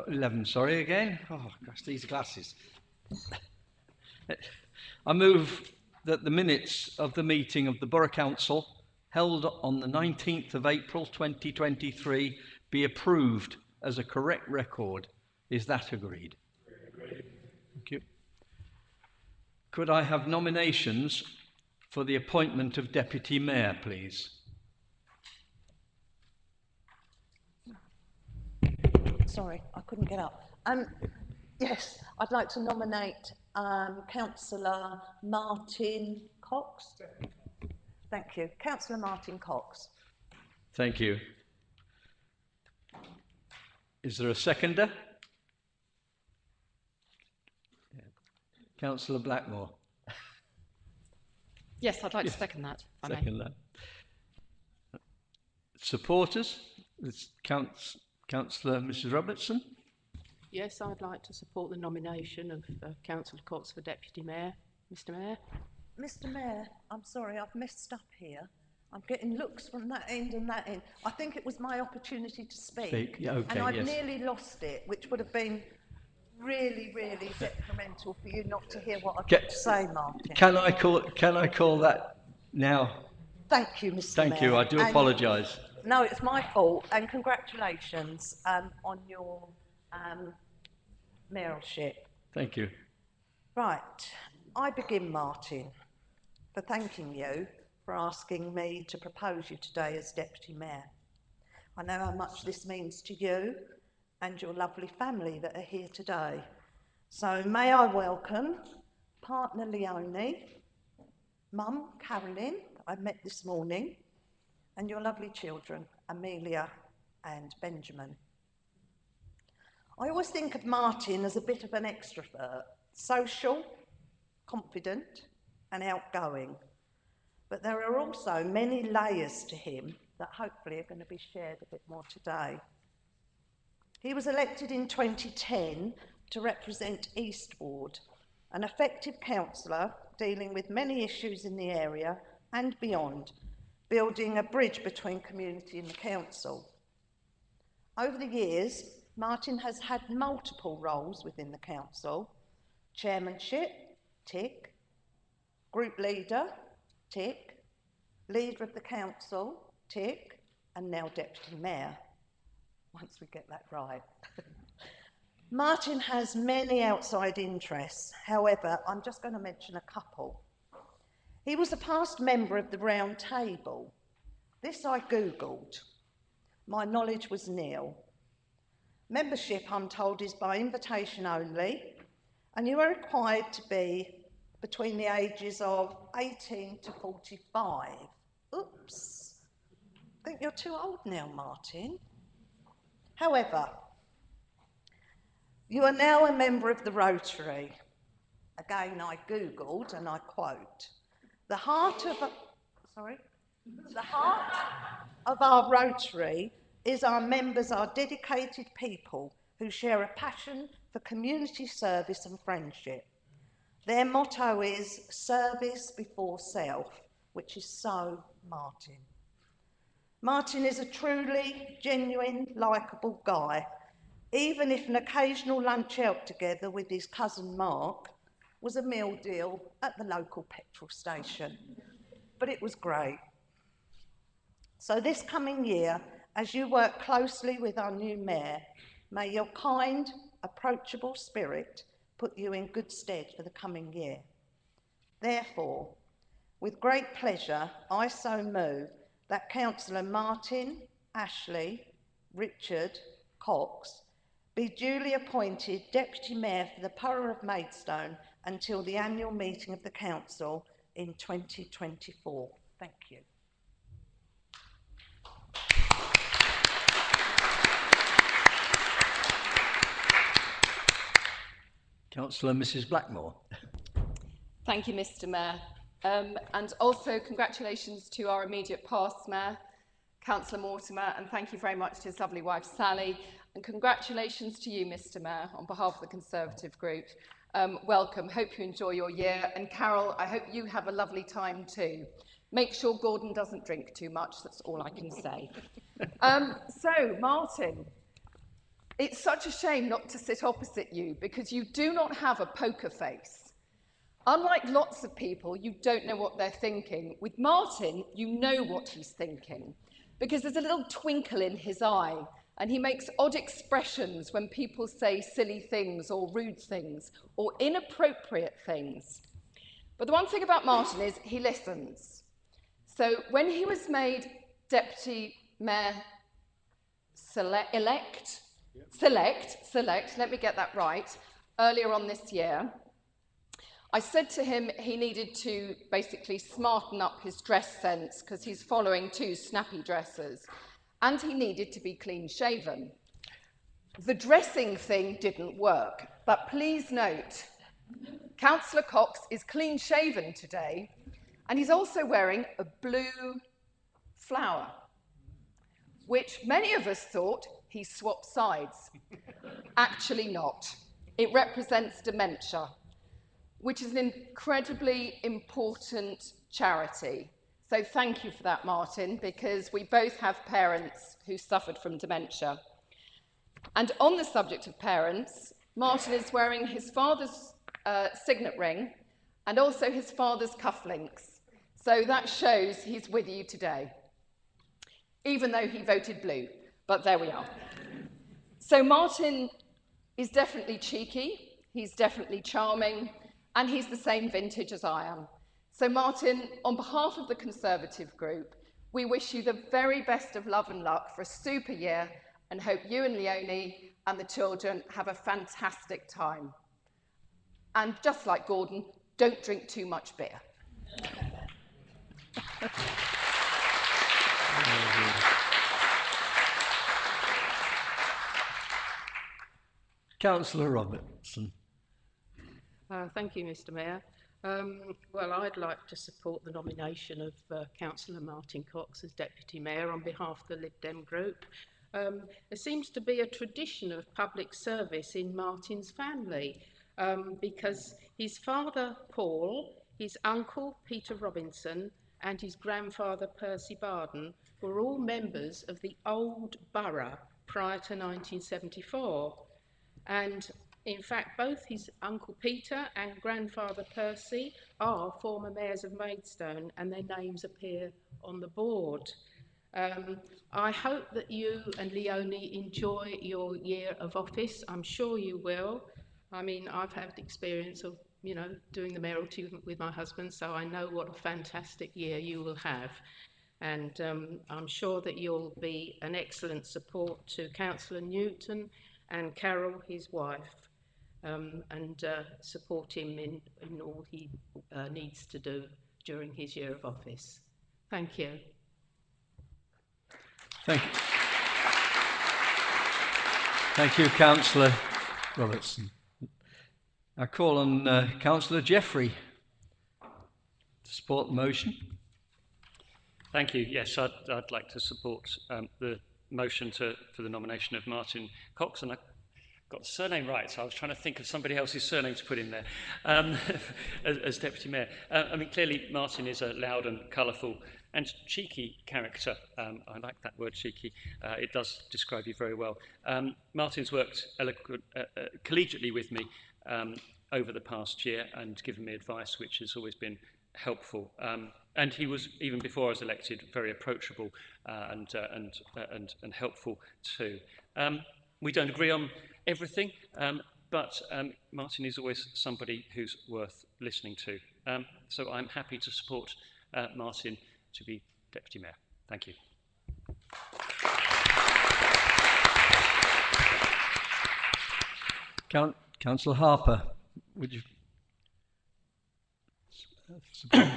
11, sorry, again. Oh, gosh, these glasses. I move that the minutes of the meeting of the Borough Council held on the 19th of April 2023 be approved as a correct record. Is that agreed? Agreed. Thank you. Could I have nominations for the appointment of Deputy Mayor, please? Sorry, I couldn't get up. Yes, I'd like to nominate Councillor Martin Cox. Thank you. Councillor Martin Cox. Thank you. Is there a seconder? Yeah. Councillor Blackmore. Yes, I'd like to second that. Second that. Supporters? It's Councillor Mrs. Robertson. Yes, I'd like to support the nomination of Councillor Cox for Deputy Mayor. Mr. Mayor. Mr. Mayor, I'm sorry, I've messed up here. I'm getting looks from that end and that end. I think it was my opportunity to speak. Yeah, okay, and I've yes. nearly lost it, which would have been really, really detrimental for you not to hear what I've got to say, Martin. Can I call that now? Thank you, Mr. Thank Mayor. you, I do apologise. No, it's my fault, and congratulations on your mayoralship. Thank you. Right, I begin, Martin, for thanking you for asking me to propose you today as Deputy Mayor. I know how much this means to you and your lovely family that are here today. So may I welcome partner Leonie, mum Carolyn, I met this morning, and your lovely children, Amelia and Benjamin. I always think of Martin as a bit of an extrovert, social, confident and outgoing. But there are also many layers to him that hopefully are going to be shared a bit more today. He was elected in 2010 to represent East Ward, an effective councillor dealing with many issues in the area and beyond, building a bridge between community and the council. Over the years, Martin has had multiple roles within the council: chairmanship, tick; group leader, tick; leader of the council, tick; and now deputy mayor, once we get that right. Martin has many outside interests. However, I'm just going to mention a couple. He was a past member of the Round Table. This I Googled. My knowledge was nil. Membership, I'm told, is by invitation only, and you are required to be between the ages of 18 to 45. Oops. I think you're too old now, Martin. However, you are now a member of the Rotary. Again, I Googled, and I quote, the heart of our Rotary is our members are dedicated people who share a passion for community service and friendship. Their motto is service before self, which is so Martin. Martin is a truly genuine, likeable guy, even if an occasional lunch out together with his cousin Mark was a meal deal at the local petrol station. But it was great. So this coming year, as you work closely with our new mayor, may your kind, approachable spirit put you in good stead for the coming year. Therefore, with great pleasure, I so move that Councillor Martin, Ashley, Richard, Cox be duly appointed Deputy Mayor for the Borough of Maidstone until the annual meeting of the Council in 2024. Thank you. Councillor Mrs Blackmore. Thank you, Mr Mayor. And also congratulations to our immediate past Mayor, Councillor Mortimer, and thank you very much to his lovely wife, Sally. And congratulations to you, Mr Mayor, on behalf of the Conservative Group. Welcome. Hope you enjoy your year. And Carol, I hope you have a lovely time too. Make sure Gordon doesn't drink too much. That's all I can say. So, Martin, it's such a shame not to sit opposite you because you do not have a poker face. Unlike lots of people, you don't know what they're thinking. With Martin, you know what he's thinking because there's a little twinkle in his eye and he makes odd expressions when people say silly things or rude things or inappropriate things. But the one thing about Martin is he listens. So when he was made Deputy Mayor Select, let me get that right, earlier on this year, I said to him he needed to basically smarten up his dress sense because he's following two snappy dresses and he needed to be clean shaven. The dressing thing didn't work, but please note, Councillor Cox is clean shaven today and he's also wearing a blue flower, which many of us thought he swapped sides. Actually not. It represents dementia, which is an incredibly important charity. So thank you for that, Martin, because we both have parents who suffered from dementia. And on the subject of parents, Martin is wearing his father's signet ring and also his father's cufflinks. So that shows he's with you today. even though he voted blue, but there we are. So Martin is definitely cheeky, he's definitely charming, and he's the same vintage as I am. So Martin, on behalf of the Conservative group, we wish you the very best of love and luck for a super year and hope you and Leonie and the children have a fantastic time. And just like Gordon, don't drink too much beer. Councillor Robertson. Thank you, Mr. Mayor. Well, I'd like to support the nomination of Councillor Martin Cox as Deputy Mayor on behalf of the Lib Dem group. There seems to be a tradition of public service in Martin's family because his father, Paul, his uncle, Peter Robinson, and his grandfather, Percy Barden, were all members of the old borough prior to 1974. And in fact, both his uncle Peter and grandfather Percy are former mayors of Maidstone, and their names appear on the board. I hope that you and Leonie enjoy your year of office. I'm sure you will. I mean, I've had experience of, you know, doing the mayoralty with my husband, so I know what a fantastic year you will have. And I'm sure that you'll be an excellent support to Councillor Newton and Carol, his wife, and support him in all he needs to do during his year of office. Thank you. Thank you. Thank you, Councillor Robertson. I call on Councillor Jeffrey to support the motion. Thank you. Yes, I'd like to support the motion for the nomination of Martin Cox, and I got the surname right, so I was trying to think of somebody else's surname to put in there as Deputy Mayor. I mean, clearly Martin is a loud and colourful and cheeky character. I like that word, cheeky. It does describe you very well. Martin's worked collegiately with me over the past year and given me advice which has always been helpful. And he was, even before I was elected, very approachable and helpful too. We don't agree on everything, but Martin is always somebody who's worth listening to. So I'm happy to support Martin to be Deputy Mayor. Thank you. Councillor Harper, would you?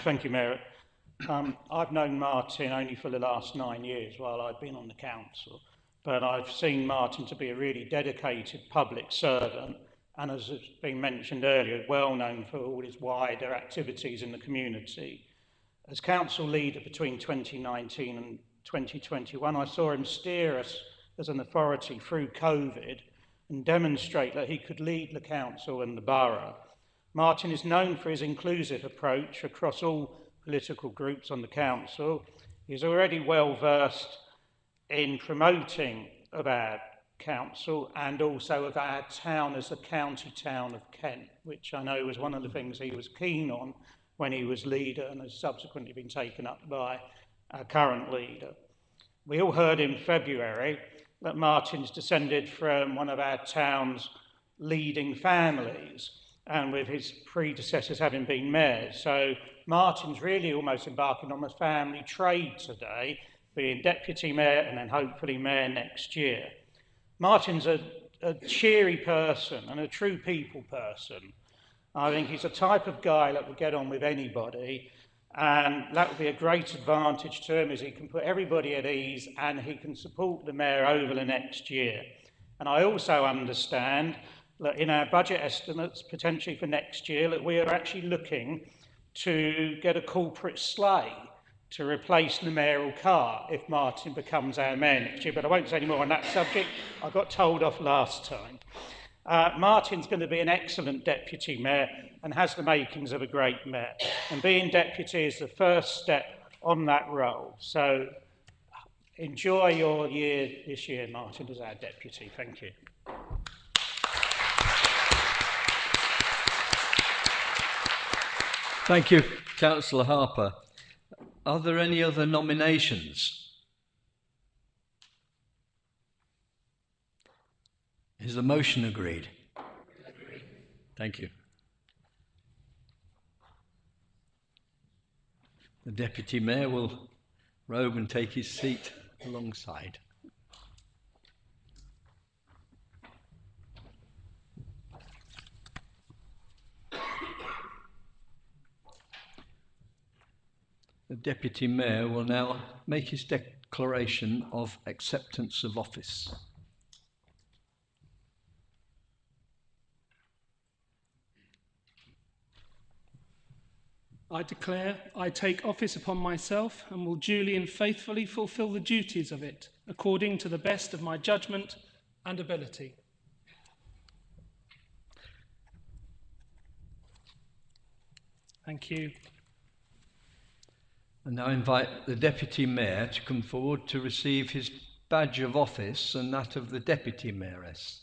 Thank you, Mayor. I've known Martin only for the last 9 years while I've been on the council, but I've seen Martin to be a really dedicated public servant, and as has been mentioned earlier, well known for all his wider activities in the community. As council leader between 2019 and 2021, I saw him steer us as an authority through COVID and demonstrate that he could lead the council and the borough. Martin is known for his inclusive approach across all political groups on the council. He's already well versed in promoting of our council and also of our town as a county town of Kent, which I know was one of the things he was keen on when he was leader and has subsequently been taken up by our current leader. We all heard in February that Martin's descended from one of our town's leading families, and with his predecessors having been mayors. So Martin's really almost embarking on a family trade today, being deputy mayor and then hopefully mayor next year. Martin's a cheery person and a true people person. I think he's a type of guy that will get on with anybody, and that will be a great advantage to him as he can put everybody at ease and he can support the mayor over the next year. And I also understand that in our budget estimates potentially for next year that we are actually looking to get a corporate sleigh to replace the mayoral car if Martin becomes our mayor next year, but I won't say any more on that subject. I got told off last time. Martin's going to be an excellent deputy mayor and has the makings of a great mayor, and being deputy is the first step on that role. So enjoy your year this year, Martin, as our deputy. Thank you. Thank you, Councillor Harper. Are there any other nominations? Is the motion agreed? Thank you. The Deputy Mayor will robe and take his seat alongside. The Deputy Mayor will now make his declaration of acceptance of office. I declare I take office upon myself and will duly and faithfully fulfil the duties of it, according to the best of my judgment and ability. Thank you. And now invite the Deputy Mayor to come forward to receive his badge of office and that of the Deputy Mayoress.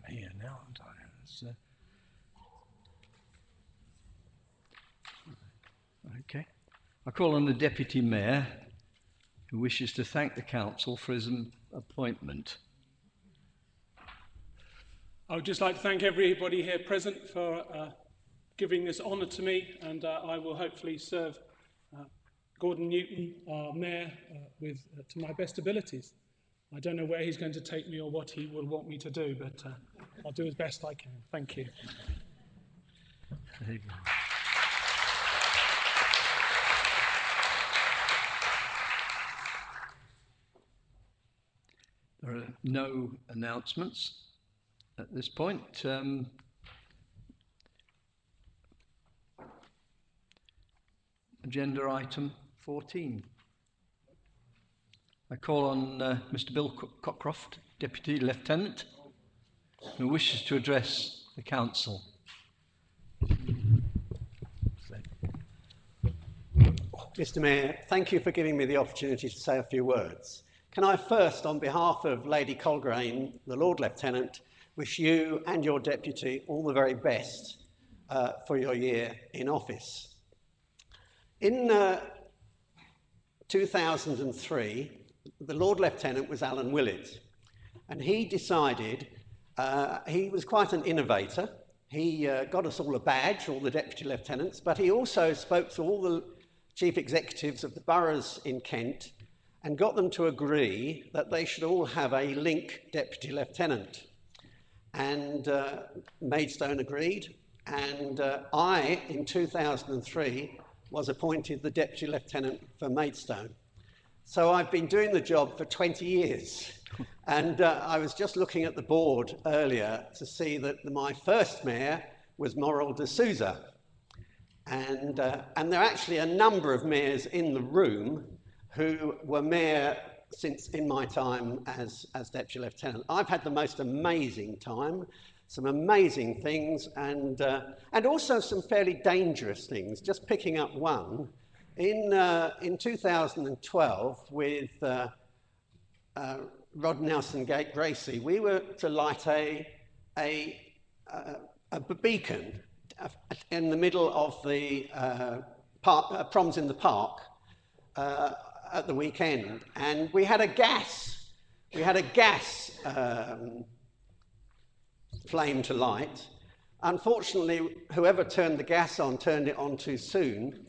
Here now, aren't I? Okay. I call on the Deputy Mayor, who wishes to thank the Council for his appointment. I would just like to thank everybody here present for giving this honour to me, and I will hopefully serve Gordon Newton, our Mayor, to my best abilities. I don't know where he's going to take me or what he will want me to do, but I'll do as best I can. Thank you. There you go. There are no announcements at this point. Agenda item 14. I call on Mr. Bill Cockcroft, Deputy Lieutenant, who wishes to address the Council. Mr. Mayor, thank you for giving me the opportunity to say a few words. Can I first, on behalf of Lady Colgraine, the Lord Lieutenant, wish you and your deputy all the very best for your year in office. In 2003, the Lord Lieutenant was Alan Willett, and he decided, he was quite an innovator. He got us all a badge, all the Deputy Lieutenants, but he also spoke to all the Chief Executives of the boroughs in Kent and got them to agree that they should all have a link Deputy Lieutenant. And Maidstone agreed, and I, in 2003, was appointed the Deputy Lieutenant for Maidstone. So I've been doing the job for 20 years. And I was just looking at the board earlier to see that my first mayor was Morrell de Souza. And there are actually a number of mayors in the room who were mayor since in my time as Deputy Lieutenant. I've had the most amazing time, some amazing things, and also some fairly dangerous things. Just picking up one, in 2012 with Rod Nelson Gracie, we were to light a beacon in the middle of the proms in the park, at the weekend, and we had a gas flame to light. Unfortunately, whoever turned the gas on turned it on too soon,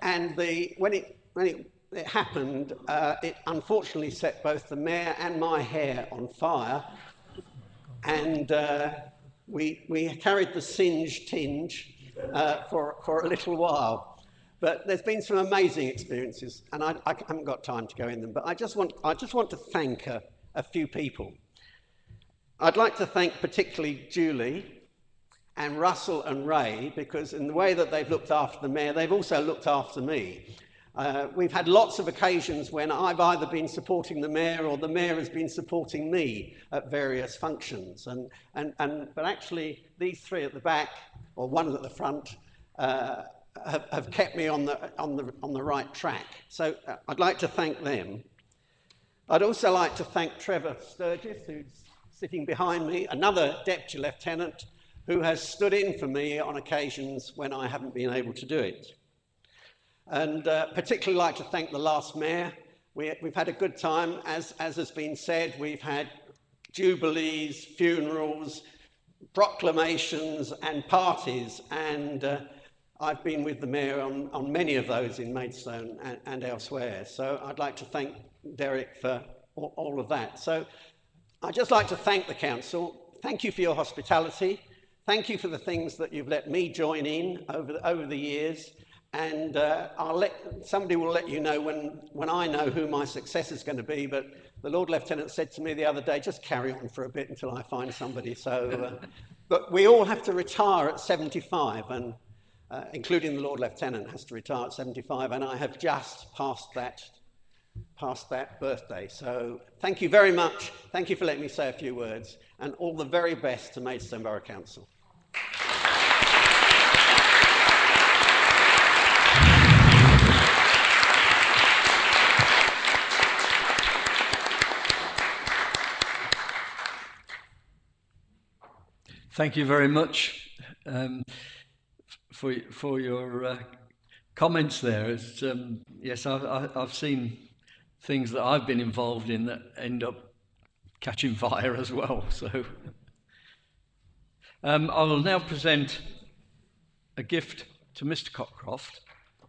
and when it happened, it unfortunately set both the mayor and my hair on fire, and we carried the tinge for a little while. But there's been some amazing experiences, and I haven't got time to go in them, but I just want to thank a few people. I'd like to thank particularly Julie and Russell and Ray, because in the way that they've looked after the mayor, they've also looked after me. We've had lots of occasions when I've either been supporting the mayor or the mayor has been supporting me at various functions. But actually, these three at the back, or one at the front, have kept me on the right track. So I'd like to thank them. I'd also like to thank Trevor Sturgis, who's sitting behind me, another Deputy Lieutenant who has stood in for me on occasions when I haven't been able to do it. And particularly like to thank the last mayor. We've had a good time, as has been said. We've had jubilees, funerals, proclamations and parties, and I've been with the mayor on many of those in Maidstone and elsewhere. So I'd like to thank Derek for all of that. So I'd just like to thank the council. Thank you for your hospitality. Thank you for the things that you've let me join in over the years. And somebody will let you know when I know who my successor is going to be. But the Lord Lieutenant said to me the other day, just carry on for a bit until I find somebody. So, but we all have to retire at 75, and including the Lord Lieutenant has to retire at 75, and I have just passed that birthday. So thank you very much. Thank you for letting me say a few words, and all the very best to Maidstone Borough Council. Thank you very much for your comments there. Yes, I've seen things that I've been involved in that end up catching fire as well. So I will now present a gift to Mr. Cockcroft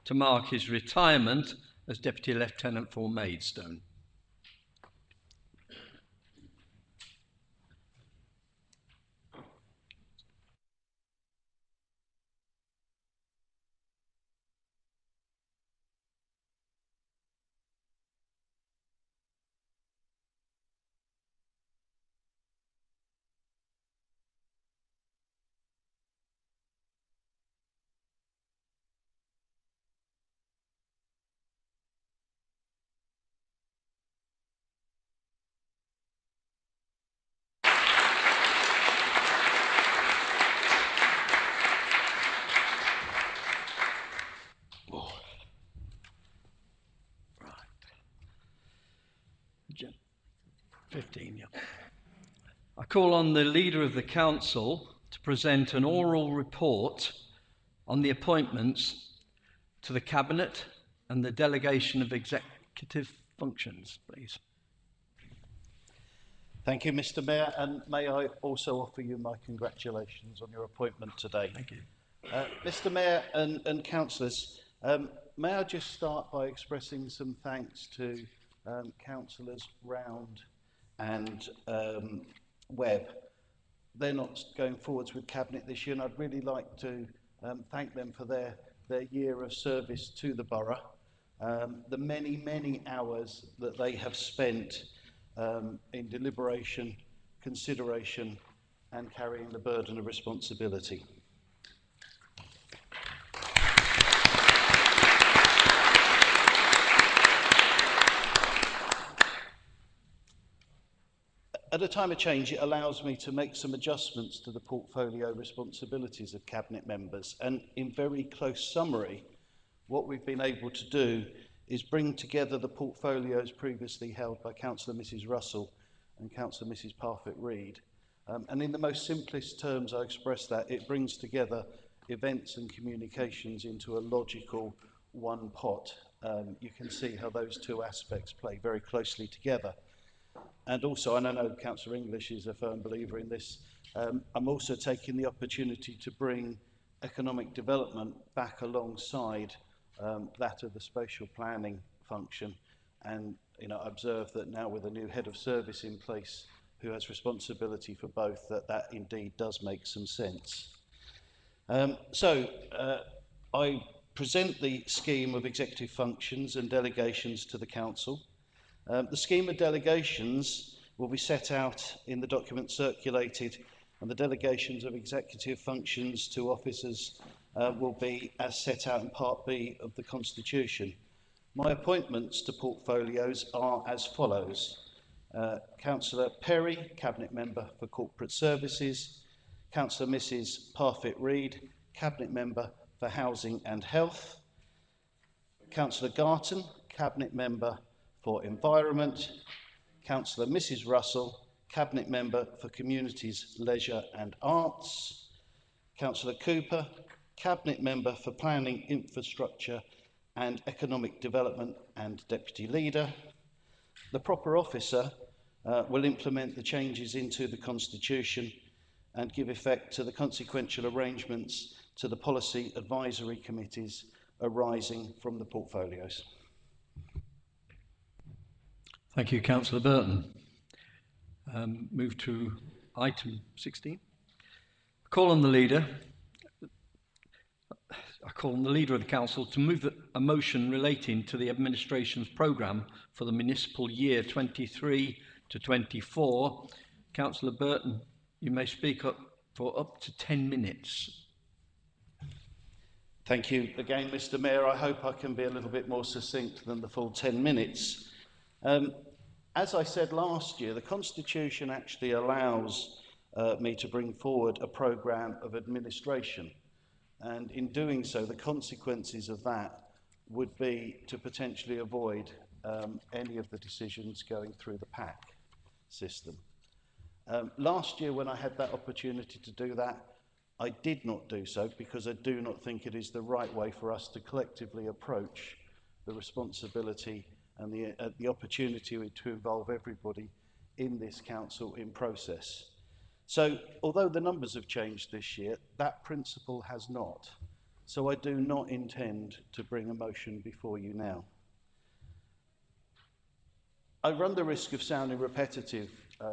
to mark his retirement as Deputy Lieutenant for Maidstone. Oh. Right. 15, yeah. I call on the Leader of the Council to present an oral report on the appointments to the Cabinet and the delegation of executive functions, please. Thank you, Mr. Mayor, and may I also offer you my congratulations on your appointment today. Thank you. Mr. Mayor and councillors, may I just start by expressing some thanks to councillors Round and Webb. They're not going forwards with Cabinet this year, and I'd really like to thank them for their year of service to the borough, the many hours that they have spent in deliberation, consideration, and carrying the burden of responsibility. At a time of change, it allows me to make some adjustments to the portfolio responsibilities of Cabinet members, and in very close summary, what we've been able to do is bring together the portfolios previously held by Councillor Mrs Russell and Councillor Mrs Parfitt-Reid. And in the most simplest terms I express that, it brings together events and communications into a logical, one pot. You can see how those two aspects play very closely together. And also, and I know Councillor English is a firm believer in this, I'm also taking the opportunity to bring economic development back alongside that of the spatial planning function. And observe that now with a new head of service in place who has responsibility for both, that indeed does make some sense. I present the scheme of executive functions and delegations to the Council. The scheme of delegations will be set out in the document circulated, and the delegations of executive functions to officers will be as set out in Part B of the Constitution. My appointments to portfolios are as follows. Councillor Perry, Cabinet Member for Corporate Services. Councillor Mrs Parfitt-Reid, Cabinet Member for Housing and Health. Councillor Garton, Cabinet Member for Environment. Councillor Mrs Russell, Cabinet Member for Communities, Leisure and Arts. Councillor Cooper, Cabinet Member for Planning, Infrastructure and Economic Development and Deputy Leader. The proper officer will implement the changes into the Constitution and give effect to the consequential arrangements to the policy advisory committees arising from the portfolios. Thank you, Councillor Burton. Move to item 16. I call on the leader of the Council to move a motion relating to the administration's programme for the municipal year 23 to 24. Councillor Burton, you may speak up for up to 10 minutes. Thank you again, Mr Mayor. I hope I can be a little bit more succinct than the full 10 minutes. As I said last year, the Constitution actually allows me to bring forward a programme of administration. And in doing so, the consequences of that would be to potentially avoid any of the decisions going through the PAC system. Last year, when I had that opportunity to do that, I did not do so because I do not think it is the right way for us to collectively approach the responsibility and the opportunity to involve everybody in this council in process. So, although the numbers have changed this year, that principle has not. So I do not intend to bring a motion before you now. I run the risk of sounding repetitive,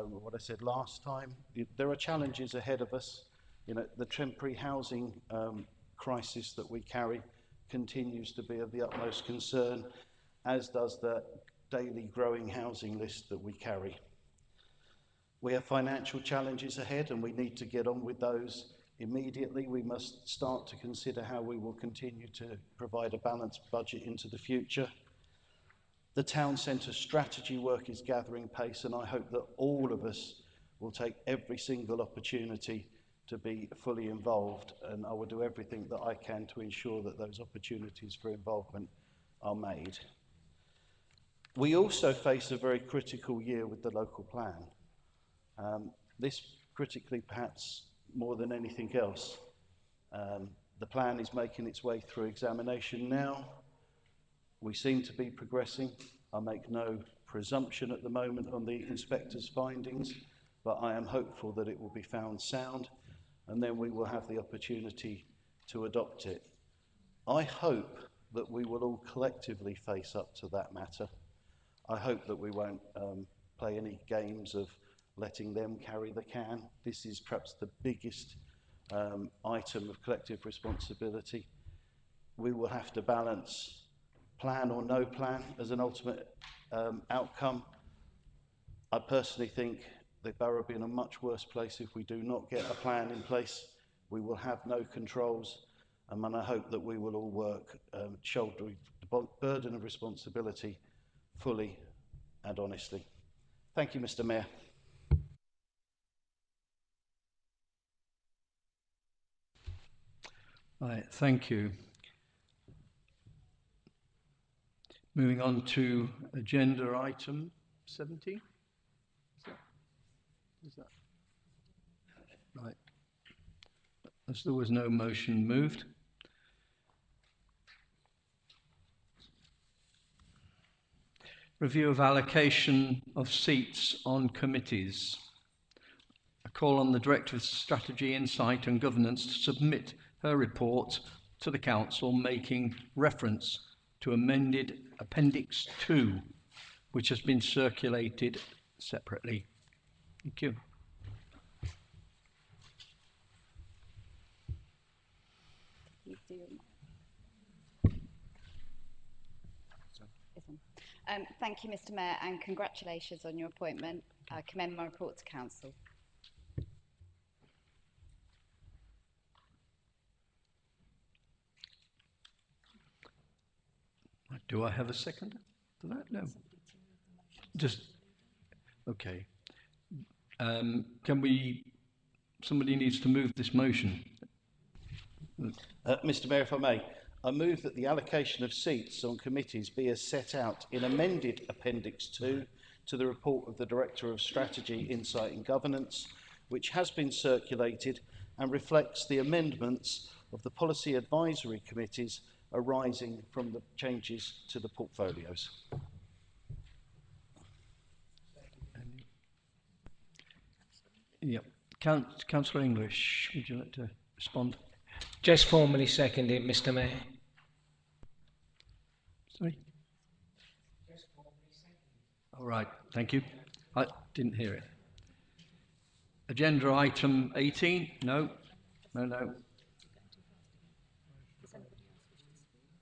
what I said last time. There are challenges ahead of us. The temporary housing crisis that we carry continues to be of the utmost concern, as does the daily growing housing list that we carry. We have financial challenges ahead and we need to get on with those immediately. We must start to consider how we will continue to provide a balanced budget into the future. The town centre strategy work is gathering pace, and I hope that all of us will take every single opportunity to be fully involved, and I will do everything that I can to ensure that those opportunities for involvement are made. We also face a very critical year with the local plan. This critically perhaps more than anything else. The plan is making its way through examination now. We seem to be progressing. I make no presumption at the moment on the inspector's findings, but I am hopeful that it will be found sound, and then we will have the opportunity to adopt it. I hope that we will all collectively face up to that matter. I hope that we won't play any games of letting them carry the can. This is perhaps the biggest item of collective responsibility. We will have to balance plan or no plan as an ultimate outcome. I personally think the borough will be in a much worse place if we do not get a plan in place. We will have no controls, and I hope that we will all work shouldering the burden of responsibility fully and honestly. Thank you, Mr. Mayor. Right, thank you. Moving on to agenda item 17. Is that right? As there was no motion moved. Review of allocation of seats on committees. I call on the Director of Strategy, Insight and Governance to submit her report to the Council, making reference to amended Appendix 2, which has been circulated separately. Thank you. Thank you, Mr. Mayor, and congratulations on your appointment. I commend my report to Council. Do I have a second for that? No. Just, okay. Somebody needs to move this motion. Mr. Mayor, if I may, I move that the allocation of seats on committees be as set out in amended Appendix 2 to the report of the Director of Strategy, Insight and Governance, which has been circulated and reflects the amendments of the policy advisory committees arising from the changes to the portfolios. Yep. Councillor English, would you like to respond? Just formally seconded, Mr. Mayor. Sorry? All right, thank you. I didn't hear it. Agenda item 18? No.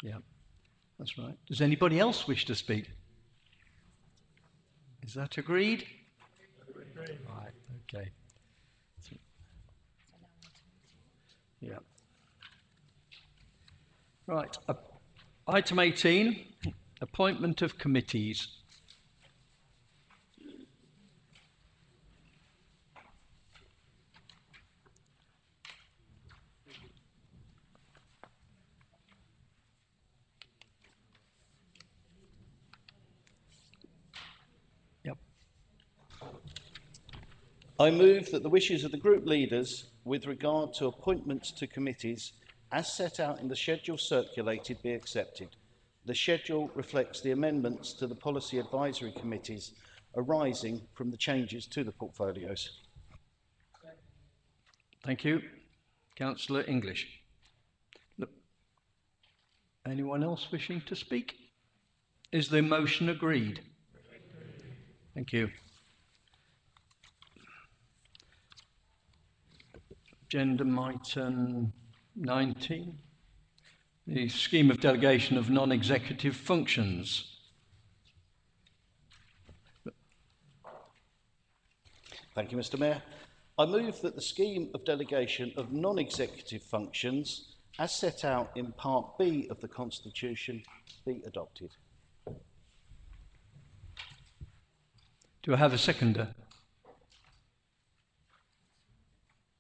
Yeah, that's right. Does anybody else wish to speak? Is that agreed? Agreed. Right, okay. Yeah. Right, item 18, appointment of committees. I move that the wishes of the group leaders with regard to appointments to committees as set out in the schedule circulated be accepted. The schedule reflects the amendments to the policy advisory committees arising from the changes to the portfolios. Thank you. Councillor English. Look, anyone else wishing to speak? Is the motion agreed? Thank you. Agenda item 19, the scheme of delegation of non-executive functions. Thank you, Mr. Mayor. I move that the scheme of delegation of non-executive functions, as set out in Part B of the Constitution, be adopted. Do I have a seconder?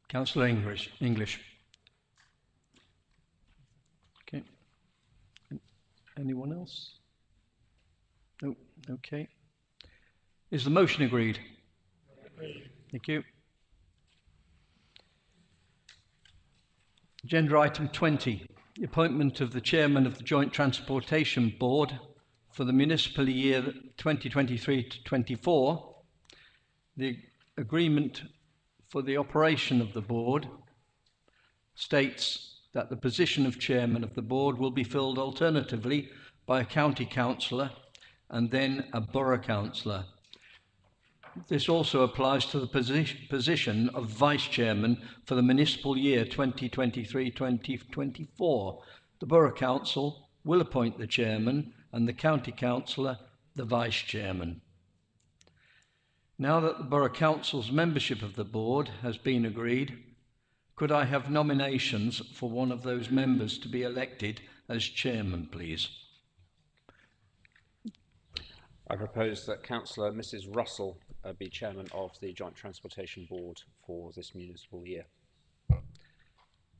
Councillor English. Okay. Anyone else? No. Okay. Is the motion agreed? Agreed. Thank you. Agenda item 20, the appointment of the chairman of the Joint Transportation Board for the municipal year 2023 to 24. The agreement for the operation of the board states that the position of chairman of the board will be filled alternatively by a county councillor and then a borough councillor. This also applies to the position of vice chairman for the municipal year 2023-2024. The borough council will appoint the chairman and the county councillor the vice chairman. Now that the Borough Council's membership of the board has been agreed, could I have nominations for one of those members to be elected as chairman, please? I propose that Councillor Mrs. Russell be chairman of the Joint Transportation Board for this municipal year.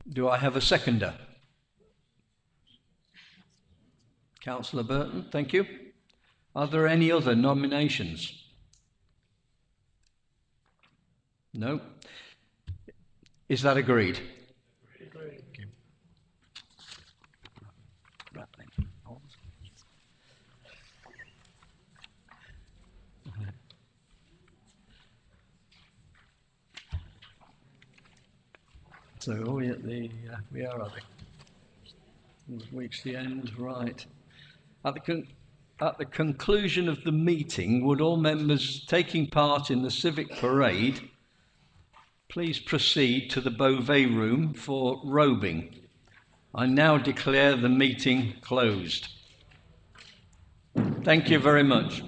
Do I have a seconder? Councillor Burton, thank you. Are there any other nominations? No. Is that agreed? Agreed. So are we at the, we are at the, we've reached the end, right. At the conclusion of the meeting, would all members taking part in the civic parade please proceed to the Beauvais room for robing. I now declare the meeting closed. Thank you very much.